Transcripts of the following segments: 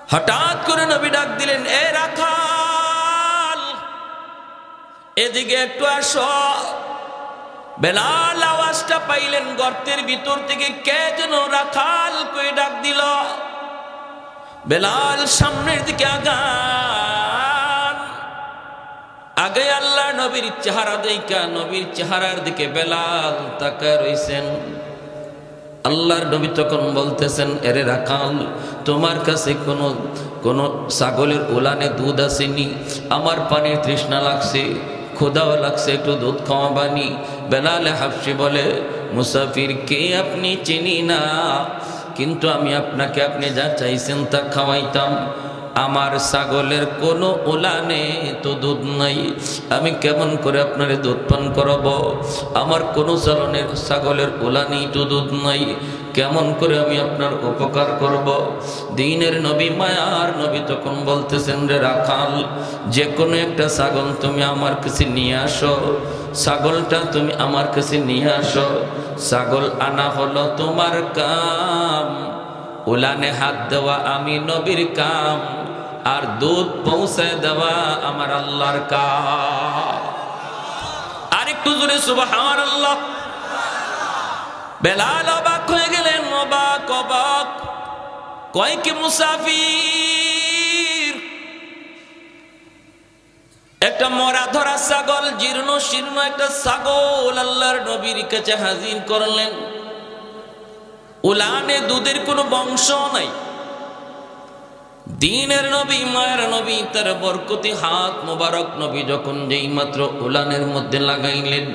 হঠাৎ করে নবী ডাক দিলেন, এ রাখাল, এদিকে একটু আসো। বেলাল আওয়াজটা পাইলেন গর্তের ভিতর থেকে, কে যেন রাখাল কই ডাক দিল। বেলাল সামনের দিকে আগান। আগে আল্লাহ নবীর চেহারা দেখা, নবীর চেহারার দিকে বেলাল তাকায় রইছেন। আল্লাহর নবী তখন বলতেছেন, এরে রাখাল, তোমার কাছে কোন ছাগলের উলানে দুধ আসেনি? আমার পানির তৃষ্ণা লাগছে, ক্ষুধাও লাগছে, একটু দুধ খাওয়াবানি। বেলালে হাফসি বলে, মুসাফির কে আপনি চিনি না, কিন্তু আমি আপনাকে আপনি যা চাইছেন তা খাওয়াইতাম। আমার ছাগলের কোনো উলানে তো দুধ নাই, আমি কেমন করে আপনার দুধ পান করাবো? আমার কোনো ছাগলের উলানেই তো দুধ নাই, কেমন করে আমি আপনার উপকার করব? দ্বীনের নবী, মায়ার নবী তখন বলতেছেন, রে রাখাল, যে কোনো একটা ছাগল তুমি আমার কাছে নিয়ে আসো। ছাগলটা তুমি আমার কাছে নিয়ে আসো। ছাগল আনা হলো তোমার কাম, উলানে হাত দেওয়া আমি নবীর কাম, আর দুধ পৌঁছায় দেওয়া আমার আল্লাহর কাম। আর একটু জোরে সুবহানাল্লাহ। বেলাল অবাক হয়ে গেলেন, অবাক অবাক। কয় কি মুসাফির, একটা মরা ধরা ছাগল, জীর্ণ শীর্ণ একটা ছাগল আল্লাহর নবীর কাছে হাজির করলেন। উলানে দুধের কোনো বংশ নাই। দ্বীনের নবী, মায়ের নবী, তার বরকতি হাত মোবারক নবী যখন যেই মাত্র উলানের মধ্যে লাগাইলেন,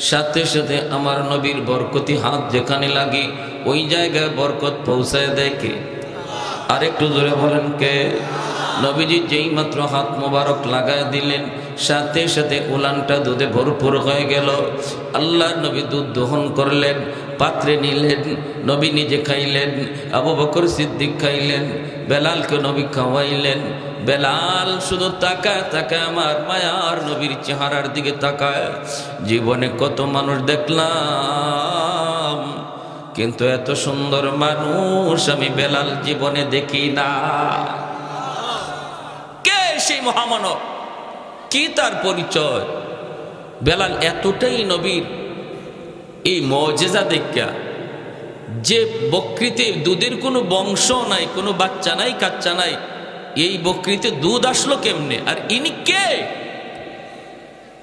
সাথে সাথে আমার নবীর বরকতি হাত যেখানে লাগে ওই জায়গায় বরকত পৌঁছায় দেয় কে? আর একটু জোরে বলেন কে? নবীজি যেই মাত্র হাত মোবারক লাগায় দিলেন, সাথে সাথে উলানটা দুধে ভরপুর হয়ে গেল। আল্লাহ নবী দুধ দহন করলেন, পাত্রে নিলেন, নবী নিজে খাইলেন, আবু বকর সিদ্দিক খাইলেন, বেলালকে নবী খাওয়াইলেন। বেলাল শুধু তাকায় তাকায় আমার মায়ার নবীর চেহারার দিকে তাকায়। জীবনে কত মানুষ দেখলাম, কিন্তু এত সুন্দর মানুষ আমি বেলাল জীবনে দেখি না। কে সেই মহামানব? কি তার পরিচয়? বেলাল এতটাই নবীর এই মুজিজা দেখা, যে বকরিতে দুধের কোনো বংশ নাই, কোনো বাচ্চা নাই, কাচ্চা নাই, এই বকরিতে দুধ আসলো কেমনে? আর ইনি কে?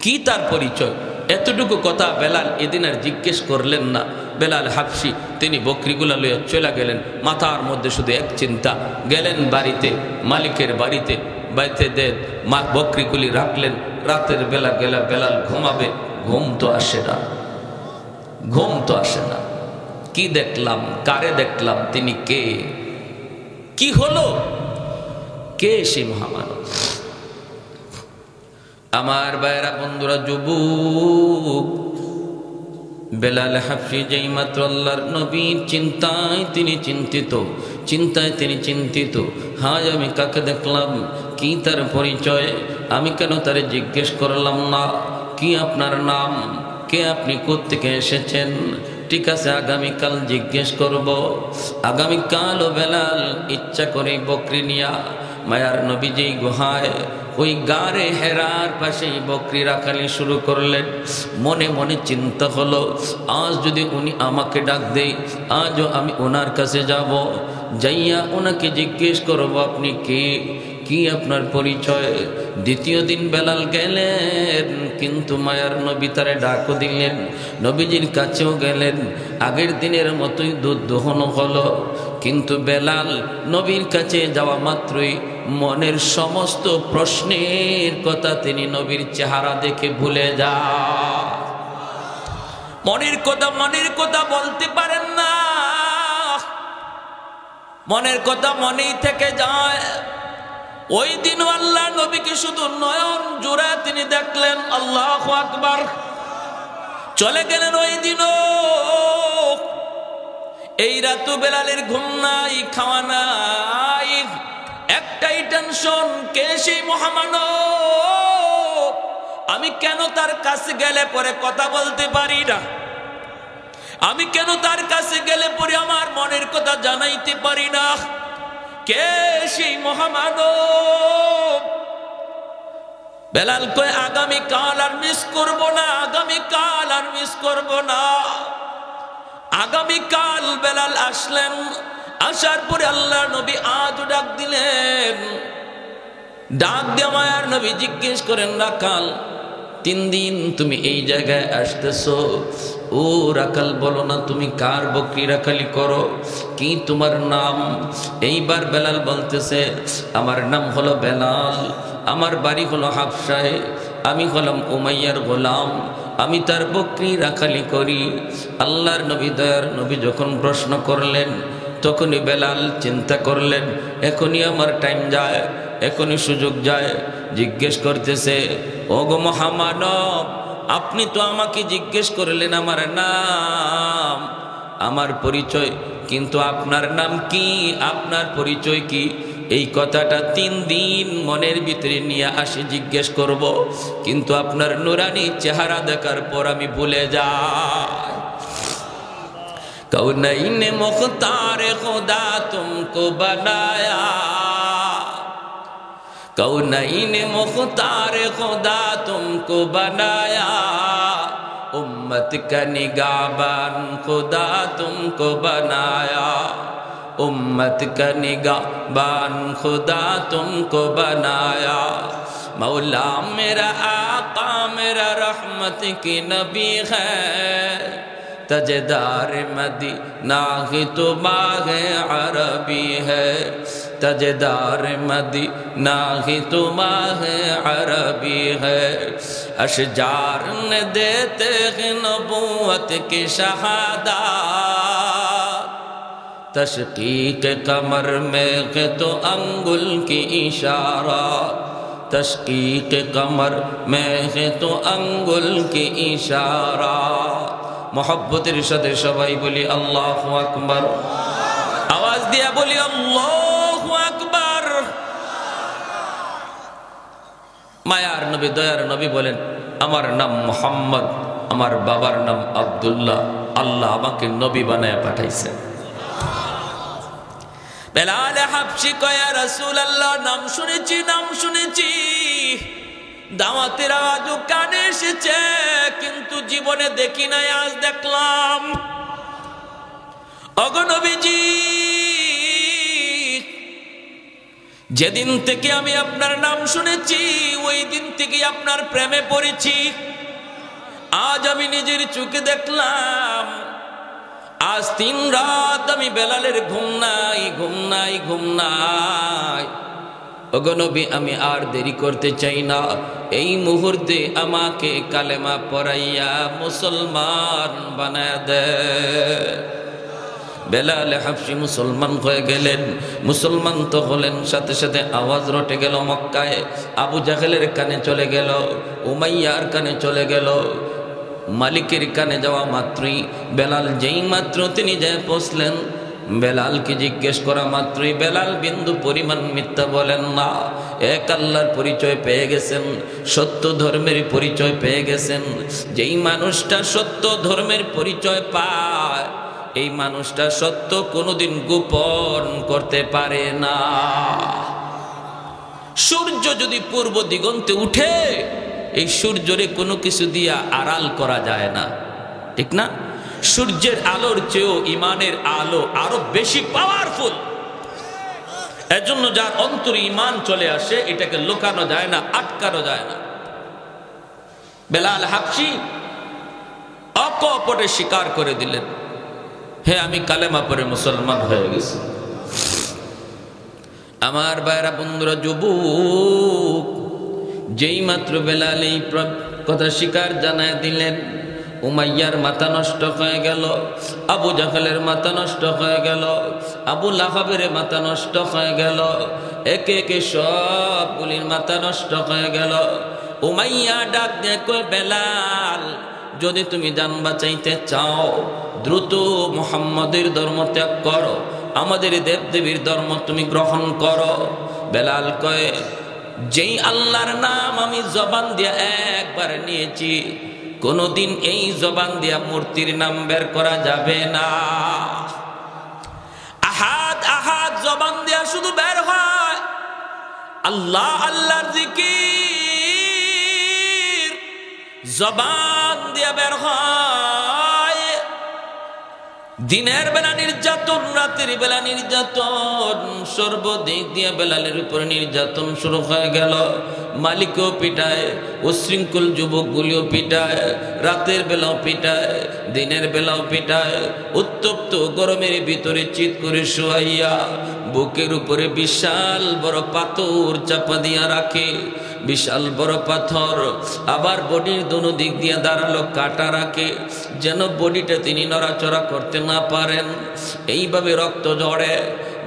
কি তার পরিচয়? এতটুকু কথা বেলাল এদিন আর জিজ্ঞেস করলেন না। বেলাল হাফসি তিনি বকরিগুলা লইয়া চলে গেলেন। মাথার মধ্যে শুধু এক চিন্তা, গেলেন বাড়িতে, মালিকের বাড়িতে, বাড়িতে মা বকরিগুলি রাখলেন। রাতের বেলা গেলা বেলাল ঘুমাবে, ঘুম তো আসে না, ঘুম তো আসে না। কি দেখলাম, কারে দেখলাম, তিনি কে, কি হলো, কে সেই মহামানব? আমার ভাইরা, বন্ধুরা, যুবক, বেলাল হাফসি যেই মাত্র আল্লাহর নবীর চিন্তায় তিনি চিন্তিত, চিন্তায় তিনি চিন্তিত। হায় আমি কাকে দেখলাম, কি তার পরিচয়, আমি কেন তারে জিজ্ঞেস করলাম না? কি আপনার নাম, কে আপনি, কোত্থেকে এসেছেন? ঠিক আছে, আগামীকাল জিজ্ঞেস করব। আগামীকালও বেলাল ইচ্ছা করে বকরি নিয়া মায়ার নবী যেই গুহায়, ওই গারে হেরার পাশেই বকরি রাখালি শুরু করলেন। মনে মনে চিন্তা হলো, আজ যদি উনি আমাকে ডাক দেয়, আজও আমি ওনার কাছে যাব, যাইয়া ওনাকে জিজ্ঞেস করব, আপনি কে, কি আপনার পরিচয়? দ্বিতীয় দিন বেলাল গেলেন, কিন্তু মায়ার নবী তারে ডাকও দিলেন, নবীজির কাছেও গেলেন। আগের দিনের মতোই দুধ দহন হলো, কিন্তু বেলাল নবীর কাছে যাওয়া মাত্রই মনের সমস্ত প্রশ্নের কথা তিনি নবীর চেহারা দেখে ভুলে যান। মনের কথা বলতে পারেন না, মনের কথা মনেই থেকে যায়। ওই দিন আল্লাহ নবীকে শুধু নয়ন জোড়া তিনি দেখলেন। আল্লাহু আকবার। চলে গেলেন ওই দিনও। এই রাতও বেলালের ঘুম নাই, খাওয়া নাই, একটাই টেনশন, কে সেই মহামানব? আমি কেন তার কাছে গেলে পরে কথা বলতে পারি না? আমি কেন তার কাছে গেলে পরে আমার মনের কথা জানাইতে পারি না? কে সেই মহামানব? বেলাল কয় আগামীকাল আর মিস করব না, আগামীকাল আর মিস করব না। আগামীকাল বেলাল আসলেন, আসার পরে আল্লাহর নবী আজও ডাক দিলেন। ডাক দিয়ে মায়ার নবী জিজ্ঞেস করেন, রাখাল 3 দিন তুমি এই জায়গায় আসতেছো, ও রাখাল বলো না তুমি কার বকরি রাখালি করো, কি তোমার নাম? এইবার বেলাল বলতেছে, আমার নাম হলো বেলাল, আমার বাড়ি হলো হাবশায়, আমি হলাম উমাইয়ার গোলাম, আমি তার বকরি রাখালি করি। আল্লাহর নবী দয়ার নবী যখন প্রশ্ন করলেন, তখনই বেলাল চিন্তা করলেন, এখনই আমার টাইম যায়, এখনই সুযোগ যায়। জিজ্ঞেস করতেছে, ও গো মহামানব, আপনি তো আমাকে জিজ্ঞেস করলেন আমার নাম, আমার পরিচয়, কিন্তু আপনার নাম কি, আপনার পরিচয় কি? এই কথাটা 3 দিন মনের ভিতরে নিয়ে আসি জিজ্ঞেস করব, কিন্তু আপনার নুরানি চেহারা দেখার পর আমি ভুলে যাই। कौनैन मुख्तार खुदा तुमको बनाया, कौनैन मुख्तार खुदा तुमको बनाया, उम्मत का निगाहबान खुदा तुमको बनाया, उम्मत का निगाहबान खुदा तुमको बनाया। मौला मेरा आका मेरा रहमत की नबी है, तजदार मदीना की तो बाग़े अरबी है, तजदार मदीना की तो बाग़े अरबी है। अशजार ने देते हैं नबूवत की शहादत, तशकीक कमर में है तो अंगुल की इशारा, तशकीक कमर में है तो अंगुल की इशारा। मोहब्बतेर साथे सबाई बोली अल्लाहु अकबर, आवाज दिया बोली अल्लाहु अकबर। मायार नबी दयार नबी बोलेन, आमार नाम मुहम्मद, आमार बाबार नाम अब्दुल्लाह, अल्लाह आमाके नबी बानाया पाठाइछेन। बेलाल हाबशी कय या रासूलुल्लाह, नाम शुनेছি, नाम शुनेছি, দাওয়াতের আওয়াজও কানে এসেছে, কিন্তু জীবনে দেখি নাই, আজ দেখলাম। ওগো নবীজি, যেদিন থেকে আমি আপনার নাম শুনেছি, ওই দিন থেকে আপনার প্রেমে পড়েছি। আজ আমি নিজের চোখে দেখলাম, আজ 3 রাত আমি বেলালের ঘুম নাই, ঘুম নাই, ঘুম নাই। ওগো নবী, আমি আর দেরি করতে চাই না, এই মুহূর্তে আমাকে কালেমা পড়াইয়া মুসলমান বানায় দে। বেলাল হাবশী মুসলমান হয়ে গেলেন। মুসলমান তো হলেন, সাথে সাথে আওয়াজ রটে গেল মক্কায়, আবু জাহেলের কানে চলে গেল, উমাইয়ার কানে চলে গেল। মালিকের কানে যাওয়া মাত্রই বেলাল যেই মাত্র তিনি যায় পৌঁছলেন, বেলালকে জিজ্ঞেস করা মাত্রই বেলাল বিন্দু পরিমাণ মিথ্যা বলেন না। এক আল্লাহর পরিচয় পেয়ে গেছেন, সত্য ধর্মের পরিচয় পেয়ে গেছেন। যেই মানুষটা সত্য ধর্মের পরিচয় পায়, এই মানুষটা সত্য কোনোদিন গোপন করতে পারে না। সূর্য যদি পূর্ব দিগন্তে উঠে, এই সূর্যরে কোনো কিছু দিয়া আড়াল করা যায় না, ঠিক না? সূর্যের আলোর চেয়েও ইমানের আলো আরো বেশি পাওয়ারফুল। এজন্য যার অন্তরে ইমান চলে আসে, এটাকে লুকানো যায় না, আটকানো যায় না। বেলাল হাবশী অকপটে স্বীকার করে দিলেন, হে আমি কালেমা পড়ে মুসলমান হয়ে গেছি। আমার ভাইরা বন্ধুরা, যুবক, যেই মাত্র বেলাল এই কথা স্বীকার জানায় দিলেন, উমাইয়ার মাথা নষ্ট হয়ে গেল, আবু জাহেলের মাথা নষ্ট হয়ে গেল, আবু লাহাবের মাথা নষ্ট হয়ে গেল, একে একে সবগুলির মাথা নষ্ট হয়ে গেল। উমাইয়া ডাক দিয়ে কয়, বেলাল, যদি তুমি জান বাঁচাইতে চাও, দ্রুত মুহাম্মাদের ধর্ম ত্যাগ করো, আমাদের দেবদেবীর ধর্ম তুমি গ্রহণ করো। বেলাল কয়, যেই আল্লাহর নাম আমি জবান দিয়ে একবার নিয়েছি, কোনদিন এই জবান দিয়া মূর্তির নাম বের করা যাবে না। আহাদ আহাদ জবান দিয়া শুধু আল্লাহ আল্লাহর জিকির জবান দিয়ে বের হয়, দিনের বেলা নির্যাতন, রাতের বেলা নির্যাতন, সর্বদিক দিয়ে বেলালের উপর নির্যাতন শুরু হয়ে গেল। মালিকও পিটায়, উশৃঙ্খল যুবকগুলিও পিটায়, রাতের বেলাও পিটায়, দিনের বেলাও পিটায়। উত্তপ্ত গরমের ভিতরে চিৎ করে শোয়াইয়া বুকের উপরে বিশাল বড় পাথর চাপা দিয়া রাখে, বিশাল বড় পাথর। আবার বডির দোনো দিক দিয়ে দাঁড়ালো কাটা রাখে, যেন বডিটা তিনি নড়াচড়া করতে না পারেন। এইভাবে রক্ত ঝরে,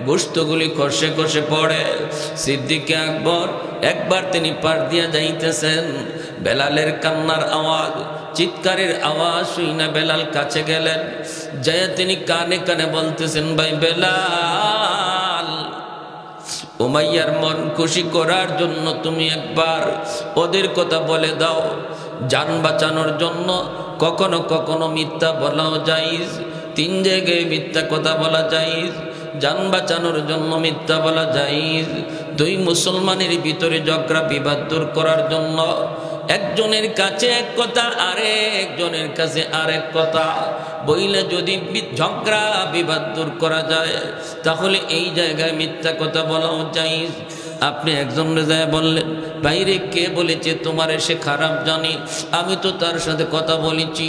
গোশতগুলি খসে খসে পড়ে। সিদ্দিকে আকবর একবার তিনি পার দিয়া যাইতেছেন, বেলালের কান্নার আওয়াজ, চিৎকারের আওয়াজ শুই না বেলাল কাছে গেলেন। যায় তিনি কানে কানে বলতেছেন, ভাই বেলাল, উমাইয়ার মন খুশি করার জন্য তুমি একবার ওদের কথা বলে দাও। জান বাঁচানোর জন্য কখনো কখনো মিথ্যা বলাও জায়েজ, 3 জায়গায় মিথ্যা কথা বলা জায়েজ। জান বাঁচানোর জন্য মিথ্যা বলা জায়েজ। 2 মুসলমানের ভিতরে ঝগড়া বিবাদ দূর করার জন্য একজনের কাছে এক কথা, আরেকজনের কাছে আরেক কথা বইলে যদি ঝগড়া বিবাদ দূর করা যায়, তাহলে এই জায়গায় মিথ্যা কথা বলাও জায়েজ। আপনি একজনের যায় বললেন, বাইরে কে বলেছে তোমার, সে খারাপ জানে, আমি তো তার সাথে কথা বলেছি,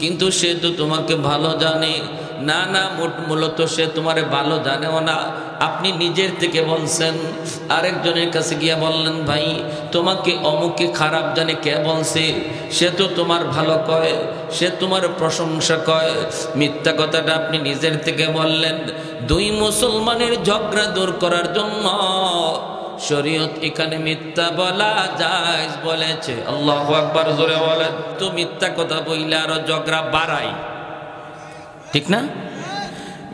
কিন্তু সে তো তোমাকে ভালো জানে। না না, মূলত সে তোমারে ভালো জানেও না, আপনি নিজের থেকে বলছেন। আরেকজনের কাছে গিয়ে বললেন, ভাই তোমাকে অমুকে খারাপ জানে, কে বলছে? সে তো তোমার ভালো কয়, সে তোমার প্রশংসা কয়। মিথ্যা কথাটা আপনি নিজের থেকে বললেন। 2 মুসলমানের ঝগড়া দূর করার জন্য শরীয়ত এখানে মিথ্যা বলা জায়েজ বলেছে। আল্লাহু আকবার, জোরে বলেন। তো মিথ্যা কথা বইলে আরো ঝগড়া বাড়াই, ঠিক না?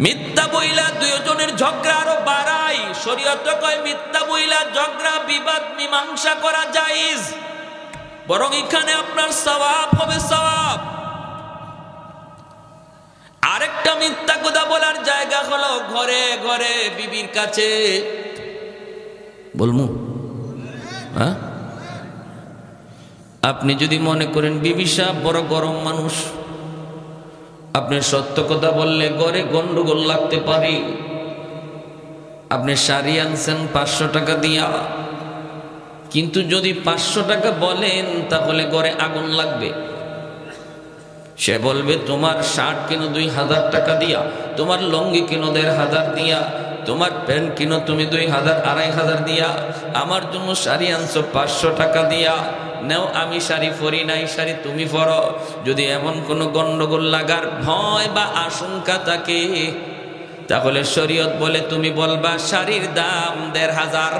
মিথ্যা বইলা 2 জনের ঝগড়া আরো বাড়াই। শরীয়ত কয় মিথ্যা বইলা ঝগড়া বিবাদ মীমাংসা করা জায়েজ, বরং এখানে আপনার সওয়াব হবে, সওয়াব। আরেকটা মিথ্যা কথা বলার জায়গা হলো ঘরে ঘরে বিবির কাছে। বলমু হ্যাঁ? আপনি যদি মনে করেন বিবি সাহেব বড় গরম মানুষ, আপনি সত্য কথা বললে ঘরে গন্ডগোল লাগতে পারে। আপনি শাড়ি আনছেন 500 টাকা দিয়া, কিন্তু যদি 500 টাকা বলেন তাহলে ঘরে আগুন লাগবে। সে বলবে তোমার শার্ট কিনো 2000 টাকা দিয়া, তোমার লঙ্গি কিনো 1500 দিয়া, তোমার প্যান্ট কিনো তুমি 2000 2500 দিয়া, আমার জন্য শাড়ি আনছো 500 টাকা দিয়া। নাও, আমি শাড়ি পরি নাই, শাড়ি তুমি পরো। যদি এমন কোনো গন্ডগোল লাগার ভয় বা আশঙ্কা থাকে, তাহলে শরীয়ত বলে তুমি বলবা শাড়ির দাম 1500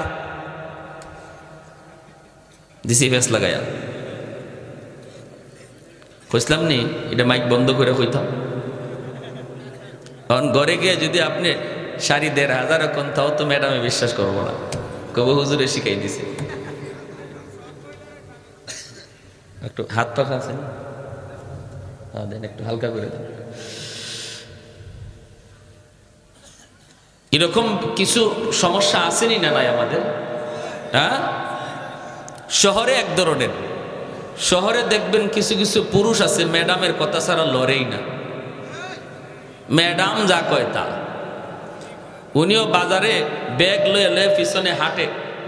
দিছি। ফেস লাগাইয়া কইসলাম নি, এটা মাইক বন্ধ করে কইতাম। কারণ ঘরে গিয়ে যদি আপনি শাড়ি 1500 কোন, তাও তো ম্যাডামে বিশ্বাস করবো না, কব হুজুরে শিখাই দিছে। একটু হাত পাখা আছে, হ্যাঁ দেন, একটু হালকা করে দেন। এরকম কিছু সমস্যা আসেনি না নাই আমাদের? হ্যাঁ, শহরে এক ধরনের, শহরে দেখবেন কিছু কিছু পুরুষ আছে ম্যাডামের কথা ছাড়া লড়েই না। ম্যাডাম যা কয় তা। উনিও বাজারে ব্যাগ লয়ে লয়ে পিছনে হাঁটে,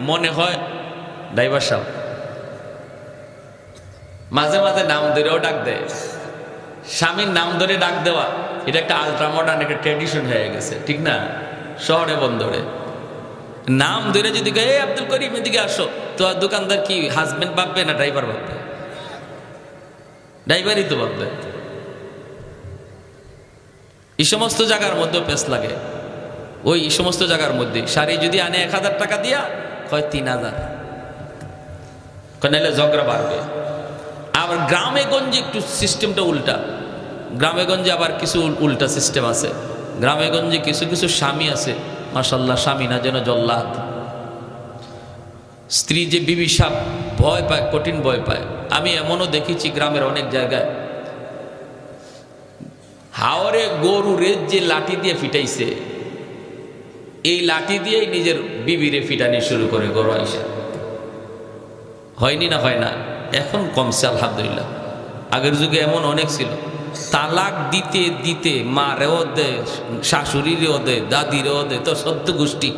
মনে হয় ড্রাইভার সাহেব। মাঝে মাঝে নাম ধরেও ডাক দেয়। স্বামীর নাম ধরে ডাক দেওয়া এটা একটা আলট্রা মডার্ন একটা ট্র্যাডিশন হয়ে গেছে, ঠিক না? শহরে বন্দরে নাম ধরে যদি গে আব্দুল করিম এদিকে আসো, তো দোকানদার কি হাজবেন্ড ভাববে না ড্রাইভার ভাববে? ড্রাইভারই তো ভাববে। এই সমস্ত জায়গার মধ্যে পেস লাগে। ওই সমস্ত জায়গার মধ্যে শাড়ি যদি আনে 1000 টাকা দিয়া, হয় 3000, নাহলে ঝগড়া বাড়বে। আবার গ্রামে গঞ্জে একটু সিস্টেমটা উল্টা। গ্রামে গঞ্জে আবার কিছু উল্টা সিস্টেম আছে। গ্রামে গঞ্জে কিছু কিছু স্বামী আছে, মাশাল্লাহ, স্বামী না যেন জল্লাদ। স্ত্রী যে বিবি সাপ ভয় পায়, কঠিন ভয় পায়। আমি এমনও দেখেছি গ্রামের অনেক জায়গায়, হাওরে গরু রেজ যে লাঠি দিয়ে ফিটাইছে, এই লাঠি দিয়েই নিজের বিবিরে ফিটানি শুরু করে গরু আইসা। হয়নি না? হয় না? এখন কমছে আলহামদুলিল্লাহ। আগের যুগে এমন অনেক ছিল, তালাক দিতে দিতে মারেও দে, শাশুড়িরেও দে, দাদিরেও দে, তো সদ্য গোষ্ঠী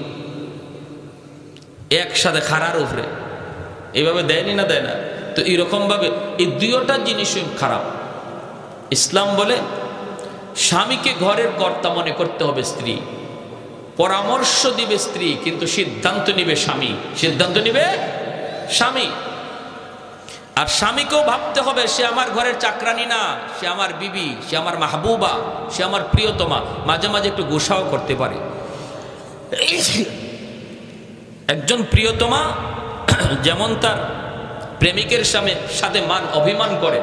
একসাথে খাড়ার উপরে এইভাবে দেয়নি না? দেয় না? তো এরকম ভাবে এই দুইটা জিনিসই খারাপ। ইসলাম বলে স্বামীকে ঘরের কর্তা মনে করতে হবে স্ত্রী, পরামর্শ দিবে স্ত্রী, কিন্তু সিদ্ধান্ত নিবে স্বামী। সিদ্ধান্ত নিবে স্বামী। আর স্বামীকেও ভাবতে হবে সে আমার ঘরের চাকরানি না, সে আমার বিবি, সে আমার মাহবুবা, সে আমার প্রিয়তমা। মাঝে মাঝে একটু গোসাও করতে পারে। একজন প্রিয়তমা যেমন তার প্রেমিকের সাথে মান অভিমান করে,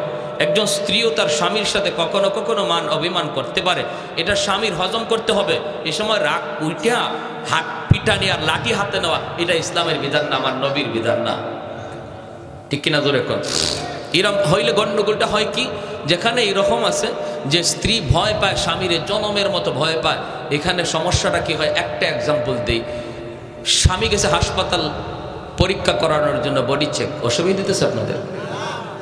একজন স্ত্রীও তার স্বামীর সাথে কখনো কখনো মান অভিমান করতে পারে। এটা স্বামীর হজম করতে হবে। এ সময় রাগ উঠা হাত পিটানি আর লাঠি হাতে নেওয়া, এটা ইসলামের বিধান না, আমার নবীর বিধান না। ঠিক কিনা জোরে কর? এরকম হইলে গন্ডগোলটা হয় কি, যেখানে এরকম আছে যে স্ত্রী ভয় পায় স্বামীরে, জনমের মতো ভয় পায়, এখানে সমস্যাটা কি হয়? একটা এক্সাম্পল দিই। স্বামী গেছে হাসপাতাল পরীক্ষা করানোর জন্য, বডি চেক। অসুবিধা দিতেছে আপনাদের?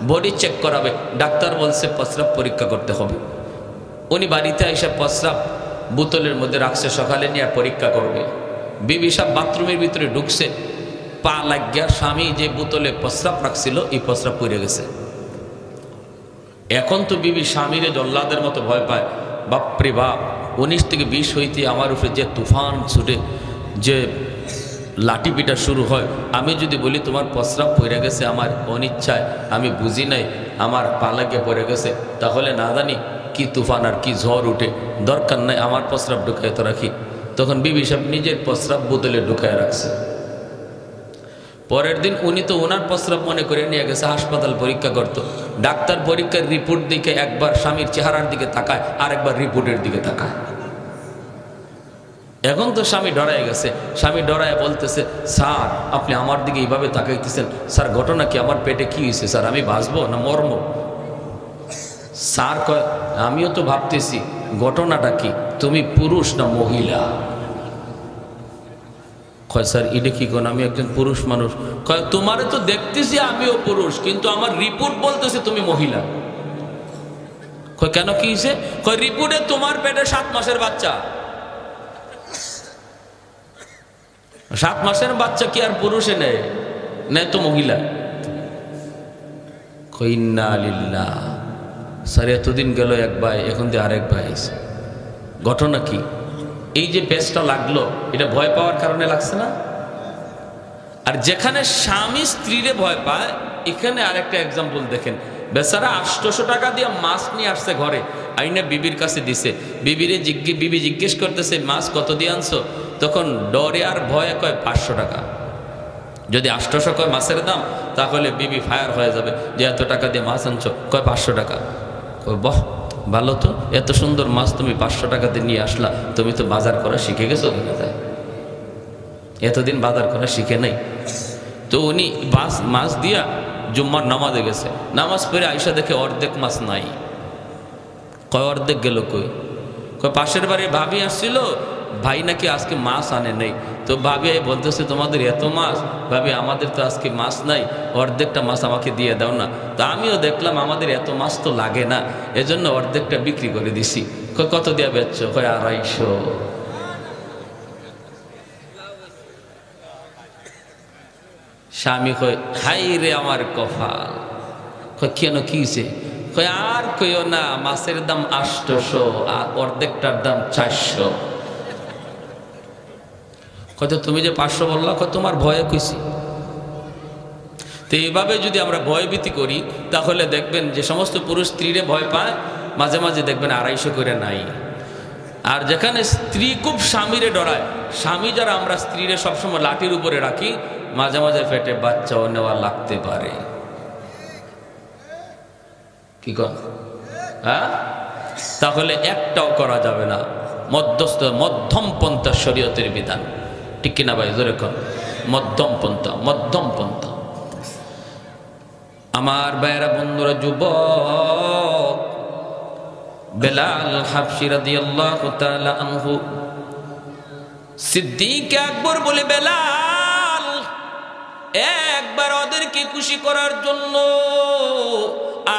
বডি চেক করাবে, ডাক্তার বলছে প্রস্রাব পরীক্ষা করতে হবে। উনি বাড়িতে এসে প্রস্রাব বোতলের মধ্যে রাখছে, সকালে নিয়ে পরীক্ষা করবে। বিবি সাহেব বাথরুমের ভিতরে ঢুকছে, পা লাগিয়া স্বামী যে বোতলে প্রস্রাব রাখছিল এই প্রস্রাব পড়ে গেছে। এখন তো বিবি স্বামীরে জল্লাদের মতো ভয় পায়। বাপরে বাপ, 19 থেকে 20 হইতে আমার উপরে যে তুফান ছুটে, যে লাঠি পিটা শুরু হয়। আমি যদি বলি তোমার প্রস্রাব পড়ে গেছে আমার অনিচ্ছায়, আমি বুঝি নাই, আমার পা লাগিয়ে পড়ে গেছে, তাহলে না জানি কি তুফান আর কি ঝড় উঠে। দরকার নাই, আমার প্রস্রাব ঢুকায় তো রাখি। তখন বিবি সাহেব নিজের প্রস্রাব বোতলে ঢুকায় রাখছে। পরের দিন উনি তো ওনার প্রস্রাব মনে করে নিয়ে গেছে হাসপাতাল পরীক্ষা করত। ডাক্তার পরীক্ষার রিপোর্ট দিকে একবার স্বামীর চেহারার দিকে তাকায়, আর একবার রিপোর্টের দিকে তাকায়। এখন তো স্বামী ডরায় গেছে। স্বামী ডরায় বলতেছে, স্যার আপনি আমার দিকে এইভাবে তাকাইতেছেন, স্যার ঘটনা কি? আমার পেটে কি হয়েছে স্যার? আমি বাঁচবো না মরবো? স্যার কয়, আমিও তো ভাবতেছি ঘটনাটা কি, তুমি পুরুষ না মহিলা? কয়, স্যার এটা কি কোন? আমি একজন পুরুষ মানুষ। কয়, তোমারে তো দেখতেছি আমিও পুরুষ, কিন্তু আমার রিপোর্ট বলতেছে তুমি মহিলা। কয়, কেন কি হয়েছে? কয়, রিপোর্টে তোমার পেটে 7 মাসের বাচ্চা। 7 মাসের বাচ্চা কি আর পুরুষে নেয়? নেয় তো মহিলা। কয়, ইন্না লিল্লাহ। স্যার এতদিন গেল এক ভাই, এখন দিয়ে আরেক ভাই আছে। ঘটনা কি? এই যে পেঁচটা লাগলো, এটা ভয় পাওয়ার কারণে লাগছে না? আর যেখানে স্বামী স্ত্রীরে ভয় পায়, এখানে আরেকটা এক্সাম্পল দেখেন। বেচারা 800 টাকা দিয়ে মাছ নিয়ে আসছে ঘরে, আইনে বিবির কাছে দিছে। বিবি জিজ্ঞেস করতেছে, মাছ কত দিয়ে আনছো? তখন ডরে আর ভয়ে কয় 500 টাকা। যদি 800 কয় মাছের দাম, তাহলে বিবি ফায়ার হয়ে যাবে যে এত টাকা দিয়ে মাছ আনছো। কয় 500 টাকা। বাহ ভালো তো, এত সুন্দর মাছ তুমি 500 টাকাতে নিয়ে আসলা, তুমি তো বাজার করা শিখে গেছো। দেখা যায় এতদিন বাজার করা শিখে নাই। তো উনি মাছ দিয়া জুম্মার নামাজে গেছে, নামাজ পড়ে আইসা দেখে অর্ধেক মাছ নাই। কয় অর্ধেক গেল কই? কয় পাশের বাড়ির ভাবি আসছিল, ভাই নাকি আজকে মাছ আনে নাই। তো ভাবি বলতেছে, তোমাদের এত মাছ? ভাবি আমাদের তো আজকে মাছ নাই, অর্ধেকটা মাছ আমাকে দিয়ে দাও না। তা আমিও দেখলাম আমাদের এত মাছ তো লাগে না, এজন্য অর্ধেকটা বিক্রি করে দিছি। কয় কত দিয়া বেচছো? কয় 250। স্বামী কয়, হাই রে আমার কপাল। কয় কেন কি হয়েছে? কয় আর কইও না, মাছের দাম 800 আর অর্ধেকটার দাম 400। কত তুমি যে 500 বললা? কয় তোমার ভয়ে কইছি। তো এইভাবে যদি আমরা ভয়ভীতি করি, তাহলে দেখবেন যে সমস্ত পুরুষ স্ত্রীরে ভয় পায়, মাঝে মাঝে দেখবেন 250 করে নাই। আর যেখানে স্ত্রী খুব স্বামীরে ডরায়, স্বামী যারা আমরা স্ত্রীরে সবসময় লাঠির উপরে রাখি, মাঝে মাঝে পেটে বাচ্চাও নেওয়া লাগতে পারে। কি কর? হ্যাঁ, তাহলে একটাও করা যাবে না। মধ্যম পন্থা শরীয়তের বিধান। ঠিক কিনা ভাই? জোরে কর, মধ্যম পন্থা, মধ্যম পন্থা। আমার ভাইয়েরা, বন্ধুরা, যুবক বেলাল হাবশী রাদিয়াল্লাহু তাআলা আনহু সিদ্দিক আকবর বলে, বেলাল, একবার ওদেরকে খুশি করার জন্য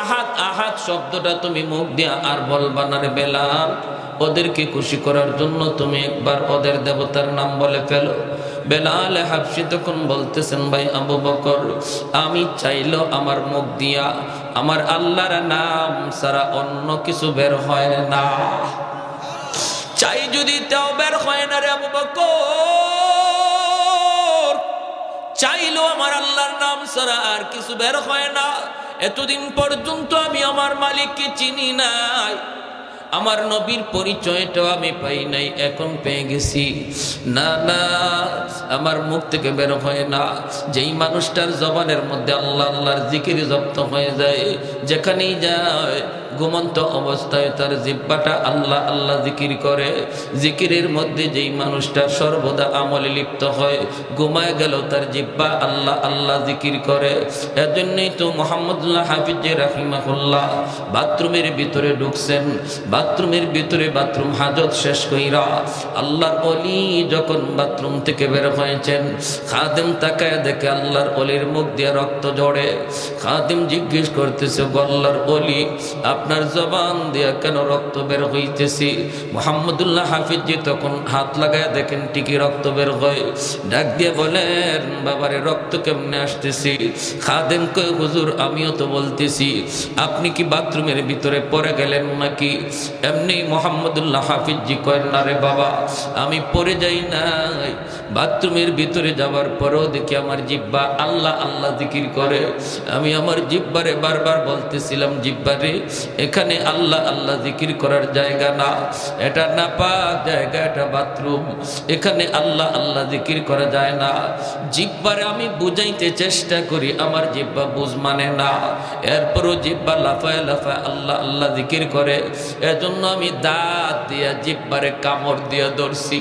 আহাদ আহাদ শব্দটা তুমি মুখ দিয়া আর বলবা না রে বেলাল। ওদেরকে খুশি করার জন্য তুমি একবার ওদের দেবতার নাম বলে ফেলো। বেলাল হাবশি তখন বলতেছেন, ভাই আবু বকর, আমি চাইলো আমার মুখ দিয়া আমার আল্লাহর নাম ছাড়া অন্য কিছু বের হয় না। চাই যদি তাও বের হয় না রে আবু বকর, চাইলো আমার আল্লাহর নাম ছাড়া আর কিছু বের হয় না। এতদিন পর্যন্ত আমি আমার মালিককে চিনি নাই, আমার নবীর পরিচয়টাও আমি পাই নাই, এখন পেয়ে গেছি। না না, আমার মুখ থেকে বের হয় না। যেই মানুষটার জবানের মধ্যে আল্লাহ আল্লাহর জিকির জপ্ত হয়ে যায়, যেখানেই যায় ঘুমন্ত অবস্থায় তার জিহ্বাটা আল্লাহ আল্লাহ জিকির করে। জিকিরের মধ্যে যেই মানুষটা সর্বদা আমলে লিপ্ত হয়, ঘুমায় গেল তার জিহ্বা আল্লাহ আল্লাহ জিকির করে। এজন্যই তো মুহাম্মদুল্লাহ হাফিজ রাহিমাহুল্লাহ বাথরুমের ভিতরে ঢুকছেন, বাথরুমের ভিতরে বাথরুম হাজত শেষ কইরা আল্লাহর ওলি যখন বাথরুম থেকে বের হয়েছেন, খাদেম তাকায় দেখে আল্লাহর ওলির মুখ দিয়ে রক্ত ঝরে। খাদেম জিজ্ঞেস করতেছে, আল্লাহর ওলি, আপনার জবান দিয়া কেন রক্ত বের হইতেছি? মুহাম্মদুল্লাহ হাফিজি তখন হাত লাগায় দেখেন টিকি রক্ত বের হয়। ডাক দিয়ে বলেন, বাবারে রক্ত কেমনে আসতেছি? খাদেম কয়, হুজুর আমিও তো বলতেছি, আপনি কি বাথরুমের ভিতরে পড়ে গেলেন নাকি? এমনি মুহাম্মদুল্লাহ হাফিজি কয়, না রে বাবা, আমি পড়ে যাই নাই। বাথরুমের ভিতরে যাওয়ার পরেও দেখি আমার জিহ্বা আল্লাহ আল্লাহ জিকির করে। আমি আমার জিহ্বারে বারবার বলতেছিলাম, জিহ্বারে এখানে আল্লাহ আল্লাহ জিকির করার জায়গা না, এটা নাপাক জায়গা, এটা বাথরুম, এখানে আল্লাহ আল্লাহ জিকির করা যায় না। জিহ্বারে আমি বুঝাইতে চেষ্টা করি, আমার জিহ্বা বুঝ মানে না, এরপরও জিহ্বা লাফায় লাফায় আল্লাহ আল্লাহ জিকির করে। এজন্য আমি দাঁত দিয়া জিহ্বারে কামড় দিয়া ধরছি,